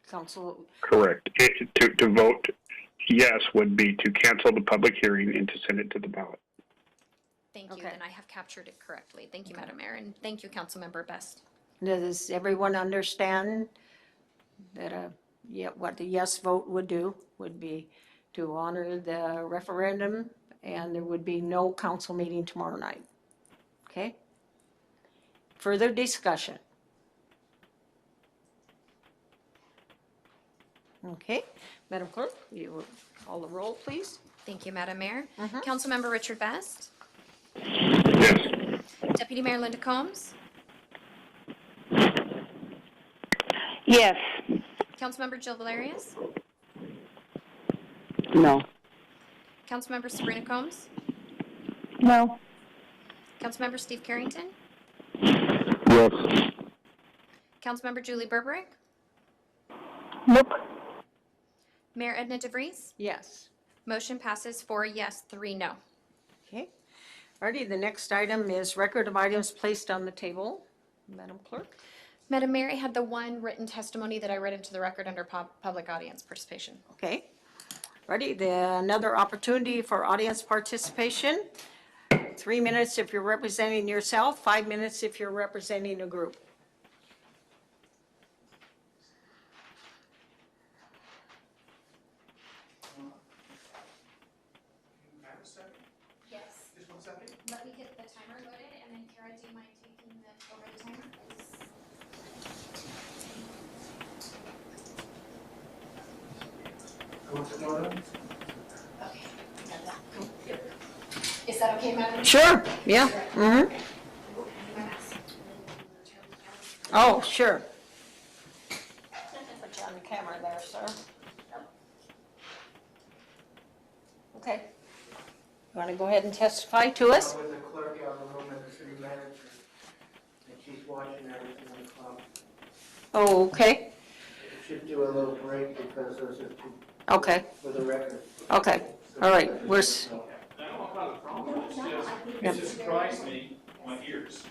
Council. Correct. To vote yes would be to cancel the public hearing and to send it to the ballot. Thank you, and I have captured it correctly. Thank you, Madam Mayor, and thank you, Councilmember Best. Does everyone understand that what the yes vote would do would be to honor the referendum, and there would be no council meeting tomorrow night? Okay? Further discussion? Okay. Madam Clerk, you will call the roll, please. Thank you, Madam Mayor. Councilmember Richard Best? Yes. Deputy Mayor Linda Combs? Yes. Councilmember Jill Valerius? No. Councilmember Sabrina Combs? No. Councilmember Steve Carrington? Yes. Councilmember Julie Berberich? Nope. Mayor Edna DeVries? Yes. Motion passes 4 yes, 3 no. Okay. Alrighty, the next item is record of items placed on the table. Madam Clerk? Madam Mayor, I had the one written testimony that I read into the record under public audience participation. Okay. Ready? Another opportunity for audience participation. 3 minutes if you're representing yourself, 5 minutes if you're representing a group. Yes. Just 1 second? Let me get the timer loaded, and then Kara, do you mind taking over the timer, please? Is that okay, Madam? Sure, yeah, mm-hmm. Oh, sure. Put you on the camera there, sir. Okay. You want to go ahead and testify to us? With the clerk out of the room and the city manager, and she's watching everything on the clock. Oh, okay, Should do a little break because those are two okay, for the record. okay, all right, we're, I don't know how the problem is, it just surprised me, my ears.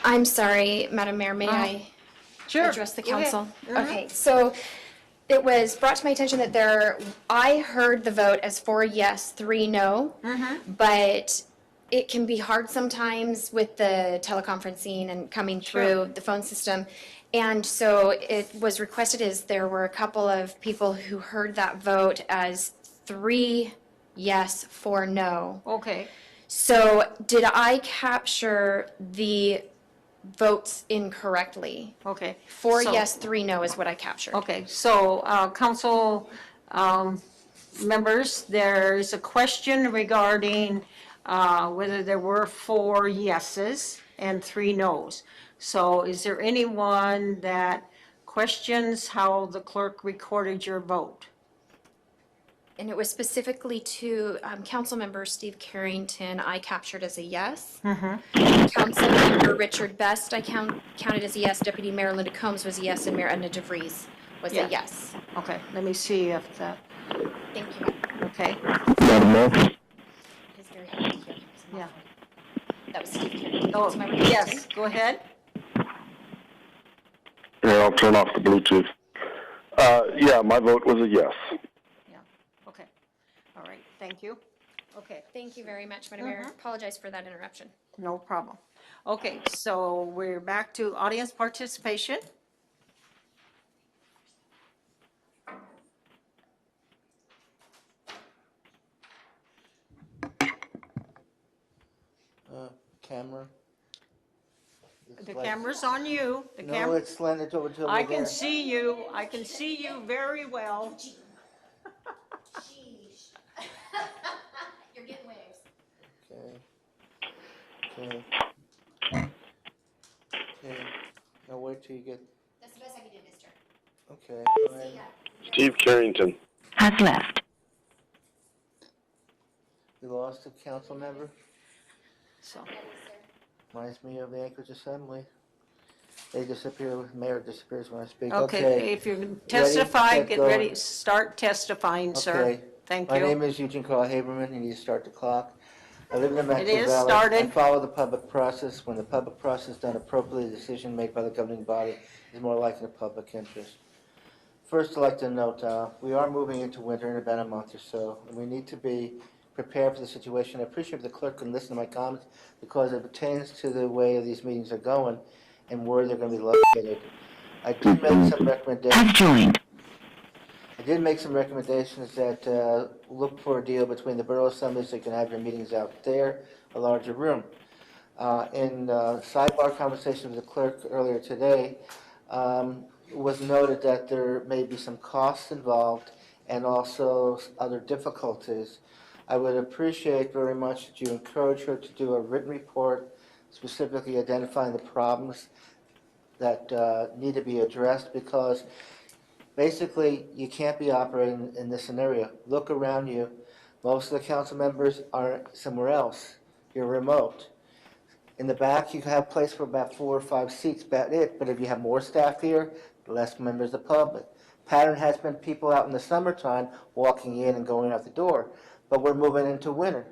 I'm sorry, Madam Mayor, may I sure. address the go ahead. council? Mhm. Okay, so it was brought to my attention that I heard the vote as 4 yes, 3 no, but it can be hard sometimes with the teleconferencing and coming through the phone system. And so it was requested as there were a couple of people who heard that vote as 3 yes, 4 no. Okay, So did I capture the votes incorrectly? okay. 4 So- yes, 3 no is what I captured. Okay, so, council members, there's a question regarding whether there were 4 yeses and 3 nos. So is there anyone that questions how the clerk recorded your vote? And it was specifically to Councilmember Steve Carrington, I captured as a yes. Councilmember Richard Best, I counted as a yes. Deputy Mayor Linda Combs was a yes, and Mayor Edna DeVries was Yeah. a yes. Okay, let me see if that, Thank you. okay, It is very hard to hear. yeah. That was Steve Carrington. Oh, Councilmember yes, Carrington. go ahead. Yeah, I'll turn off the Bluetooth. Yeah, my vote was a yes. Yeah, okay. All right, thank you. Okay. Thank you very much, Madam Mayor. Apologize for that interruption. No problem. Okay, so we're back to audience participation. Camera. It's The like- camera's on you. The No, camera. it's slanted over to over I there. can see you. I can see you very well. Sheesh. You're getting waves. Okay. Okay. Now wait till you get, That's the best I can do, mister. okay. Ryan. Steve Carrington. Has left. We lost a council member. So, Reminds me of the Anchorage Assembly. They disappear, mayor disappears when I speak. okay, if you testify, set, get go. ready, start testifying, sir. Okay. Thank My you. name is Eugene Carl Haberman. You need to start the clock. I live in the Metro Valley. is started. I follow the public process. When the public process is done appropriately, the decision made by the governing body is more likely in the public interest. First, I'd like to note, we are moving into winter in about a month or so, and we need to be prepared for the situation. I appreciate if the clerk can listen to my comments because it pertains to the way these meetings are going and where they're going to be located. I did make some recommendations. I did make some recommendations that look for a deal between the borough assemblies so you can have your meetings out there, a larger room. In sidebar conversation with the clerk earlier today, it was noted that there may be some costs involved and also other difficulties. I would appreciate very much that you encourage her to do a written report specifically identifying the problems that need to be addressed because basically you can't be operating in this scenario. Look around you. Most of the council members are somewhere else. You're remote. In the back, you have a place for about 4 or 5 seats, about it. But if you have more staff here, less members of the public. Pattern has been people out in the summertime walking in and going out the door. But we're moving into winter.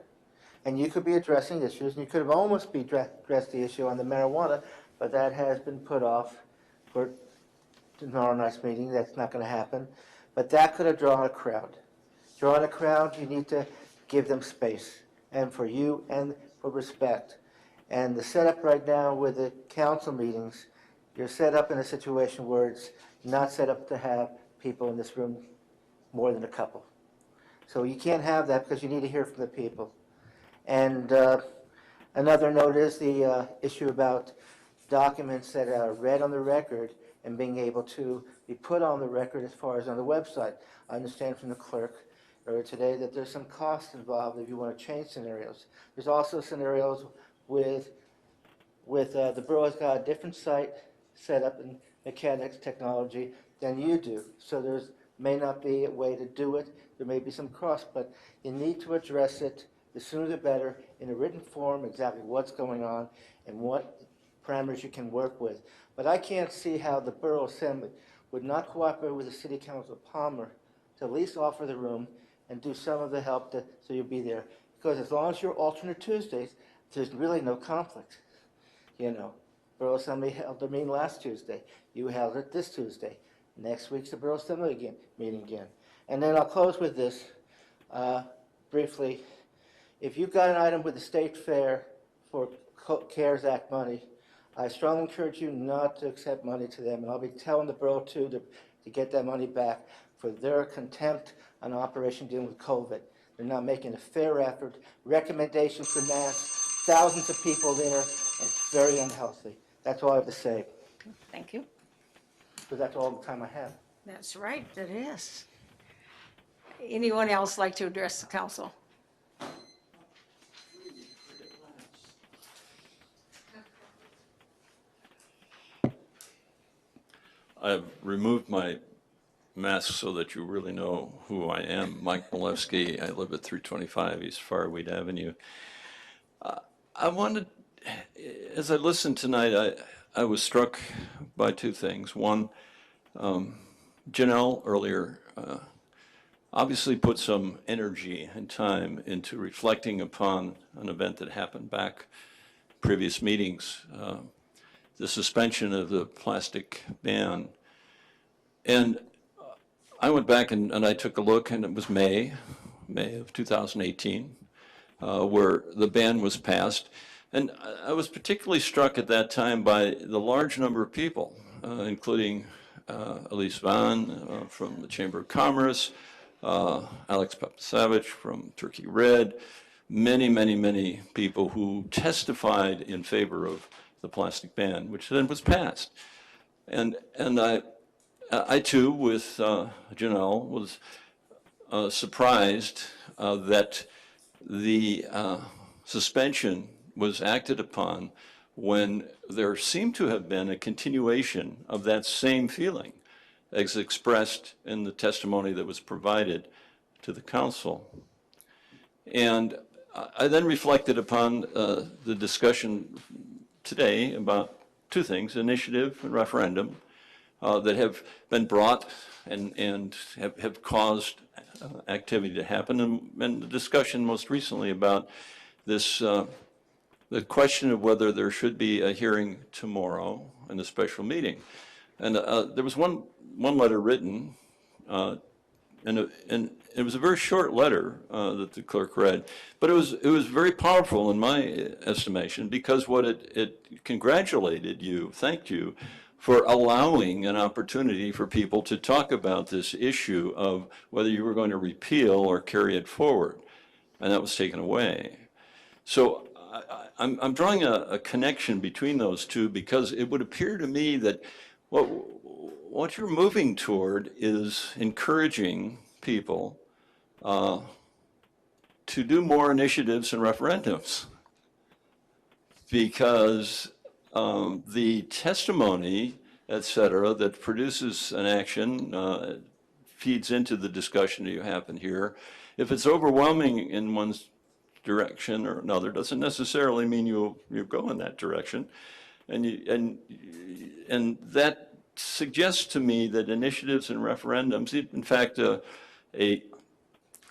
And you could be addressing issues, and you could have almost addressed the issue on the marijuana, but that has been put off for tomorrow night's meeting. That's not going to happen. But that could have drawn a crowd. Drawing a crowd, you need to give them space, and for you and for respect. And the setup right now with the council meetings, you're set up in a situation where it's not set up to have people in this room more than a couple. So you can't have that because you need to hear from the people. And another note is the issue about documents that are read on the record and being able to be put on the record as far as on the website. I understand from the clerk earlier today that there's some cost involved if you want to change scenarios. There's also scenarios with the borough has got a different site set up in mechanics technology than you do. So there's may not be a way to do it. There may be some cost, but you need to address it the sooner the better in a written form, exactly what's going on and what parameters you can work with. But I can't see how the Borough Assembly would not cooperate with the City Council of Palmer to at least offer the room and do some of the help so you'll be there. Because as long as you're alternate Tuesdays, there's really no conflict. You know, Borough Assembly held their meeting last Tuesday. You held it this Tuesday. Next week's the Borough Assembly meeting again. And then I'll close with this briefly. If you've got an item with the State Fair for CARES Act money, I strongly encourage you not to accept money to them. And I'll be telling the borough, too, to get that money back for their contempt on operation dealing with COVID. They're not making a fair effort. Recommendations for masks, thousands of people there, and it's very unhealthy. That's all I have to say. Thank you. Because that's all the time I have. That's right, it is. Anyone else like to address the council? I've removed my mask so that you really know who I am. Mike Malewski. I live at 325 East Fireweed Avenue. I wanted, as I listened tonight, I was struck by two things. One, Janelle earlier obviously put some energy and time into reflecting upon an event that happened back previous meetings, the suspension of the plastic ban. And I went back and I took a look, and it was May of 2018, where the ban was passed. And I was particularly struck at that time by the large number of people, including Elise Vaughn from the Chamber of Commerce, Alex Papasavich from Turkey Red, many people who testified in favor of the plastic ban, which then was passed. And I too, with Janelle, was surprised that the suspension was acted upon when there seemed to have been a continuation of that same feeling as expressed in the testimony that was provided to the council. And I then reflected upon the discussion today about two things, initiative and referendum, that have been brought and have caused activity to happen, and the discussion most recently about this, the question of whether there should be a hearing tomorrow in the special meeting. And there was one letter written, and it was a very short letter that the clerk read, but it was very powerful in my estimation, because what it congratulated you, thanked you for allowing an opportunity for people to talk about this issue of whether you were going to repeal or carry it forward, and that was taken away. So I'm drawing a connection between those two, because it would appear to me that what you're moving toward is encouraging people to do more initiatives and referendums, because the testimony, et cetera, that produces an action feeds into the discussion that you happen here. If it's overwhelming in one's direction or another, doesn't necessarily mean you'll go in that direction, and that suggests to me that initiatives and referendums, in fact, a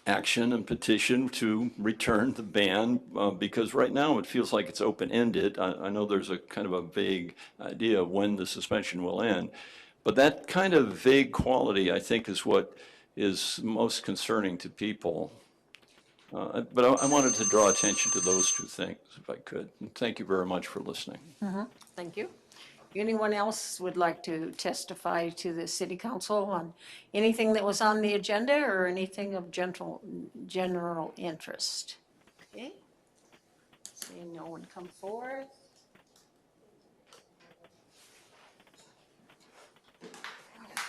action and petition to return the ban, because right now it feels like it's open-ended. I know there's a kind of a vague idea of when the suspension will end, but that kind of vague quality, I think, is what is most concerning to people. But I wanted to draw attention to those two things, if I could. And thank you very much for listening. Thank you. Anyone else would like to testify to the city council on anything that was on the agenda or anything of general interest? Okay. Seeing no one come forward.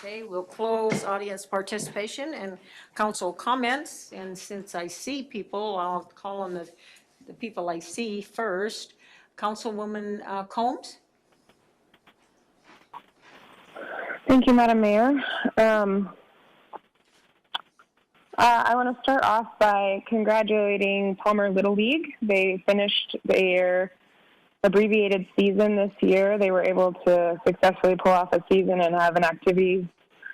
Okay, we'll close audience participation and council comments. And since I see people, I'll call on the people I see first. Councilwoman Combs? Thank you, Madam Mayor. I want to start off by congratulating Palmer Little League. They finished their abbreviated season this year. They were able to successfully pull off a season and have an activity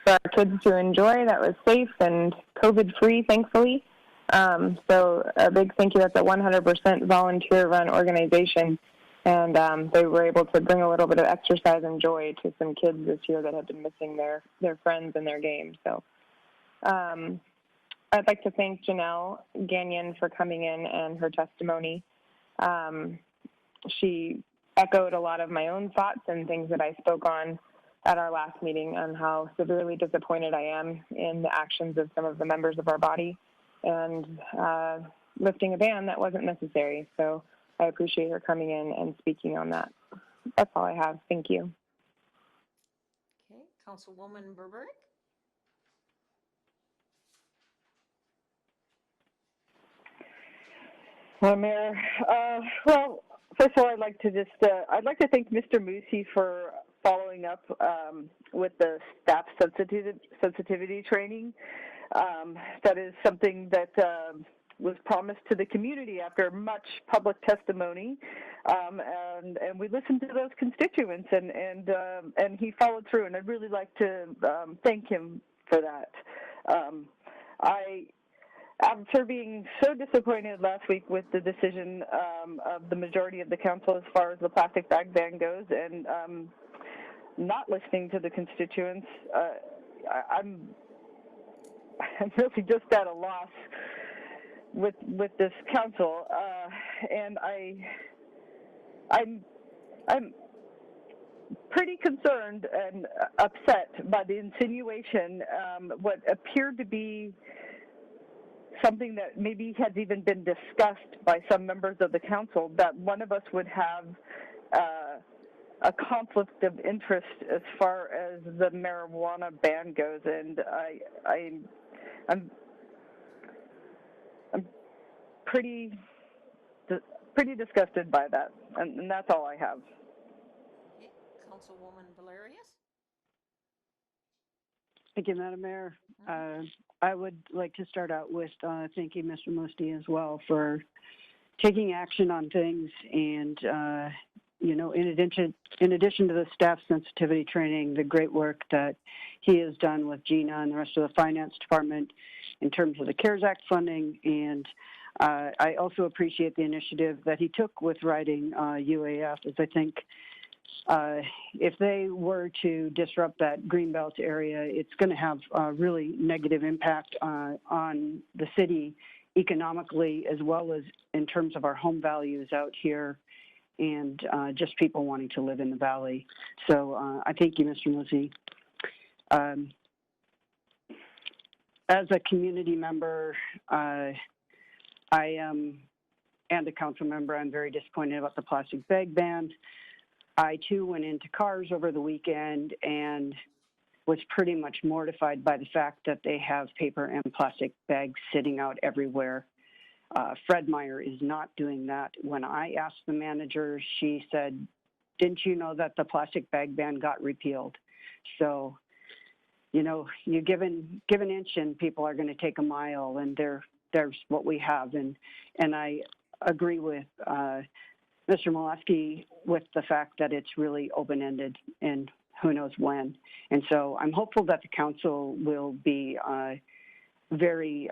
for our kids to enjoy that was safe and COVID-free, thankfully. So a big thank you. That's a 100% volunteer-run organization. And they were able to bring a little bit of exercise and joy to some kids this year that had been missing their friends and their games. So I'd like to thank Janelle Gagnon for coming in and her testimony. She echoed a lot of my own thoughts and things that I spoke on at our last meeting on how severely disappointed I am in the actions of some of the members of our body and lifting a ban that wasn't necessary. So I appreciate her coming in and speaking on that. That's all I have. Thank you. Okay, Councilwoman Berberick? Well, Mayor, well, first of all, I'd like to thank Mr. Moosey for following up with the staff sensitivity training. That is something that was promised to the community after much public testimony, and we listened to those constituents, and he followed through, and I'd really like to thank him for that. After being so disappointed last week with the decision of the majority of the council as far as the plastic bag ban goes, and not listening to the constituents, I'm really just at a loss with this council, and I'm pretty concerned and upset by the insinuation, what appeared to be something that maybe has even been discussed by some members of the council, that one of us would have a conflict of interest as far as the marijuana ban goes, and I'm pretty disgusted by that, and that's all I have. Okay, Councilwoman Valerius? Thank you, Madam Mayor. I would like to start out with thanking Mr. Moosey as well for taking action on things, and in addition to the staff sensitivity training, the great work that he has done with Gina and the rest of the finance department in terms of the CARES Act funding, and I also appreciate the initiative that he took with writing UAF, as I think if they were to disrupt that Greenbelt area, it's going to have a really negative impact on the city economically, as well as in terms of our home values out here and just people wanting to live in the valley. So I thank you, Mr. Moosey. As a community member, I am, and a council member, I'm very disappointed about the plastic bag ban. I, too, went into Cars over the weekend and was pretty much mortified by the fact that they have paper and plastic bags sitting out everywhere. Fred Meyer is not doing that. When I asked the manager, she said, "Didn't you know that the plastic bag ban got repealed?" So, you give an inch and people are going to take a mile, and there's what we have. And I agree with Mr. Molesky with the fact that it's really open-ended and who knows when. And so I'm hopeful that the council will be very,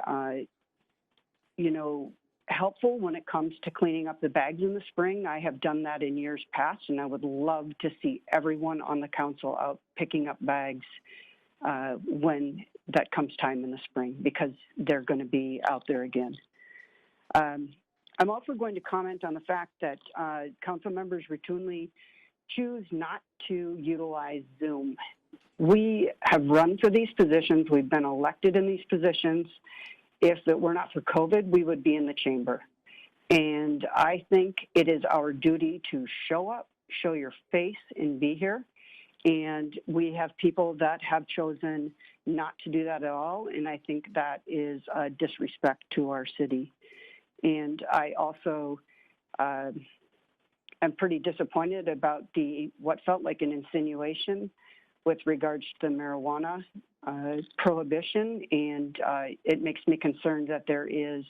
helpful when it comes to cleaning up the bags in the spring. I have done that in years past, and I would love to see everyone on the council out picking up bags when that comes time in the spring, because they're going to be out there again. I'm also going to comment on the fact that council members routinely choose not to utilize Zoom. We have run for these positions. We've been elected in these positions. If it were not for COVID, we would be in the chamber. And I think it is our duty to show up, show your face, and be here. And we have people that have chosen not to do that at all, and I think that is a disrespect to our city. And I also am pretty disappointed about what felt like an insinuation with regards to the marijuana prohibition, and it makes me concerned that there is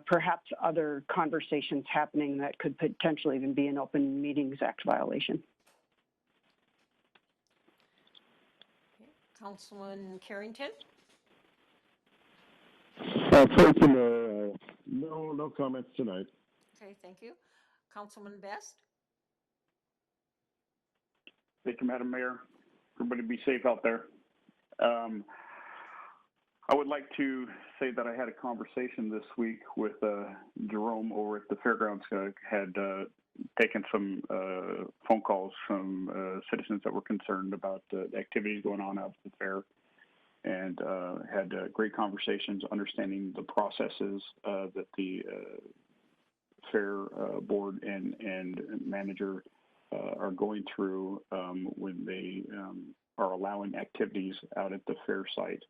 perhaps other conversations happening that could potentially even be an Open Meetings Act violation. Councilman Carrington? Thank you, Mayor. No comments tonight. Okay, thank you. Councilman Best? Thank you, Madam Mayor. Everybody be safe out there. I would like to say that I had a conversation this week with Jerome over at the fairgrounds. Had taken some phone calls from citizens that were concerned about the activities going on out at the fair, and had great conversations understanding the processes that the fair board and manager are going through when they are allowing activities out at the fair site.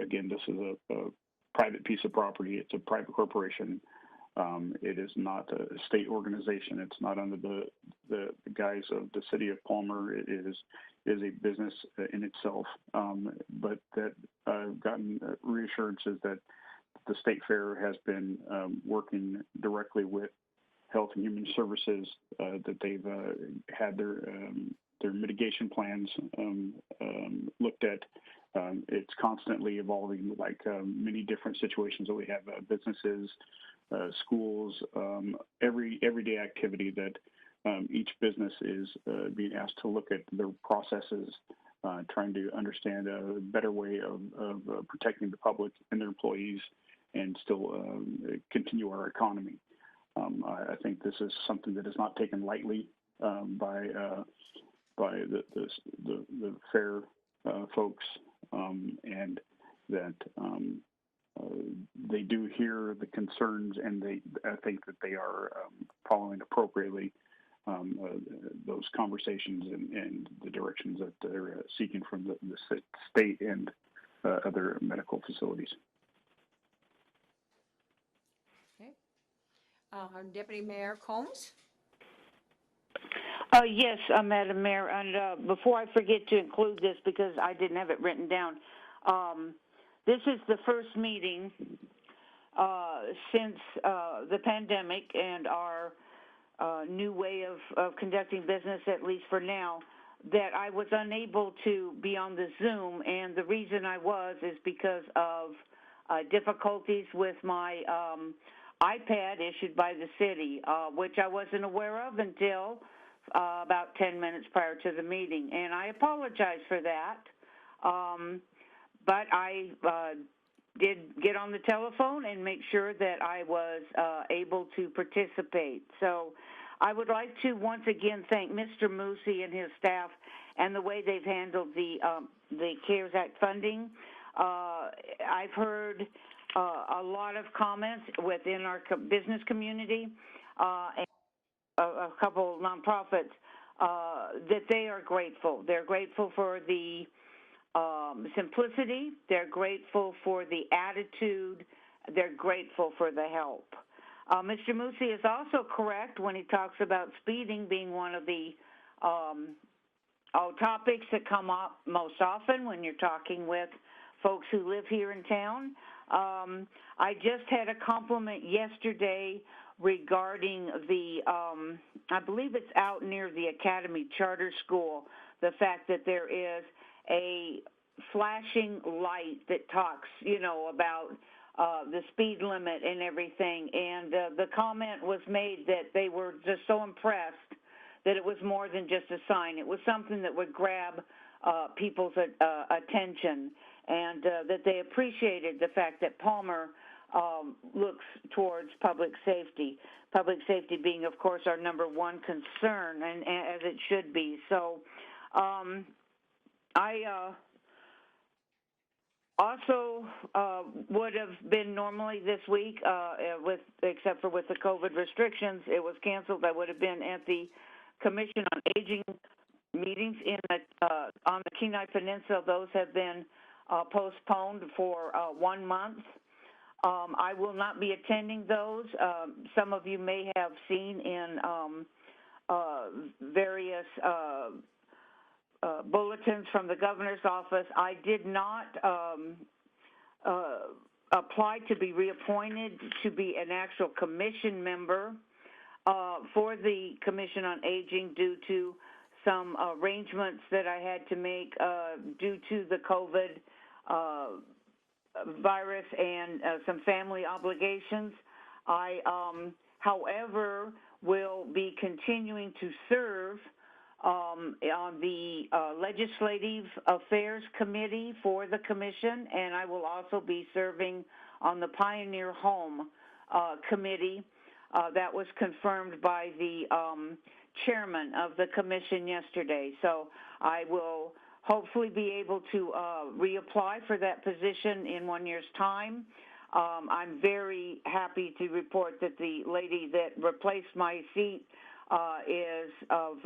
Again, this is a private piece of property. It's a private corporation. It is not a state organization. It's not under the guise of the city of Palmer. It is a business in itself. But that I've gotten reassurances that the state fair has been working directly with Health and Human Services, that they've had their mitigation plans looked at. It's constantly evolving, like many different situations that we have, businesses, schools, everyday activity that each business is being asked to look at their processes, trying to understand a better way of protecting the public and their employees and still continue our economy. I think this is something that is not taken lightly by the fair folks, and that they do hear the concerns, and I think that they are following appropriately those conversations and the directions that they're seeking from the state and other medical facilities. Okay. Deputy Mayor Combs? Yes, Madam Mayor, and before I forget to include this, because I didn't have it written down, this is the first meeting since the pandemic and our new way of conducting business, at least for now, that I was unable to be on the Zoom, and the reason I was is because of difficulties with my iPad issued by the city, which I wasn't aware of until about 10 minutes prior to the meeting, and I apologize for that. But I did get on the telephone and make sure that I was able to participate. So I would like to once again thank Mr. Moosey and his staff and the way they've handled the CARES Act funding. I've heard a lot of comments within our business community and a couple of nonprofits that they are grateful. They're grateful for the simplicity. They're grateful for the attitude. They're grateful for the help. Mr. Moosey is also correct when he talks about speeding being one of the topics that come up most often when you're talking with folks who live here in town. I just had a compliment yesterday regarding the, I believe it's out near the Academy Charter School, the fact that there is a flashing light that talks, about the speed limit and everything. And the comment was made that they were just so impressed that it was more than just a sign. It was something that would grab people's attention, and that they appreciated the fact that Palmer looks towards public safety being, of course, our number one concern, and as it should be. So I also would have been normally this week, except for with the COVID restrictions, it was canceled. I would have been at the Commission on Aging meetings on the Kenai Peninsula. Those have been postponed for 1 month. I will not be attending those. Some of you may have seen in various bulletins from the governor's office. I did not apply to be reappointed to be an actual commission member for the Commission on Aging due to some arrangements that I had to make due to the COVID virus and some family obligations. I, however, will be continuing to serve on the Legislative Affairs Committee for the Commission, and I will also be serving on the Pioneer Home Committee. That was confirmed by the chairman of the Commission yesterday. So I will hopefully be able to reapply for that position in 1 year's time. I'm very happy to report that the lady that replaced my seat is of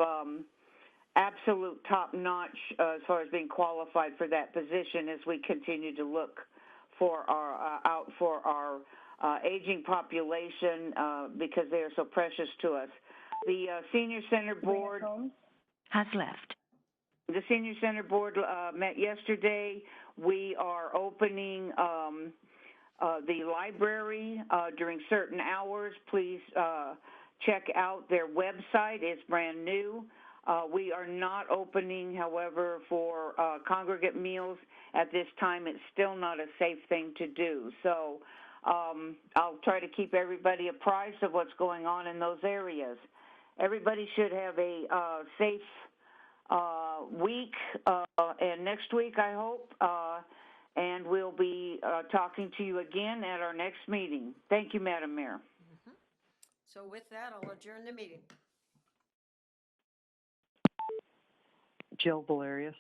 absolute top-notch as far as being qualified for that position as we continue to look for out for our aging population because they are so precious to us. The Senior Center Board has left. The Senior Center Board met yesterday. We are opening the library during certain hours. Please check out their website. It's brand new. We are not opening, however, for congregate meals at this time. It's still not a safe thing to do. So I'll try to keep everybody apprised of what's going on in those areas. Everybody should have a safe week and next week, I hope. And we'll be talking to you again at our next meeting. Thank you, Madam Mayor. So with that, I'll adjourn the meeting. Jill Valerius.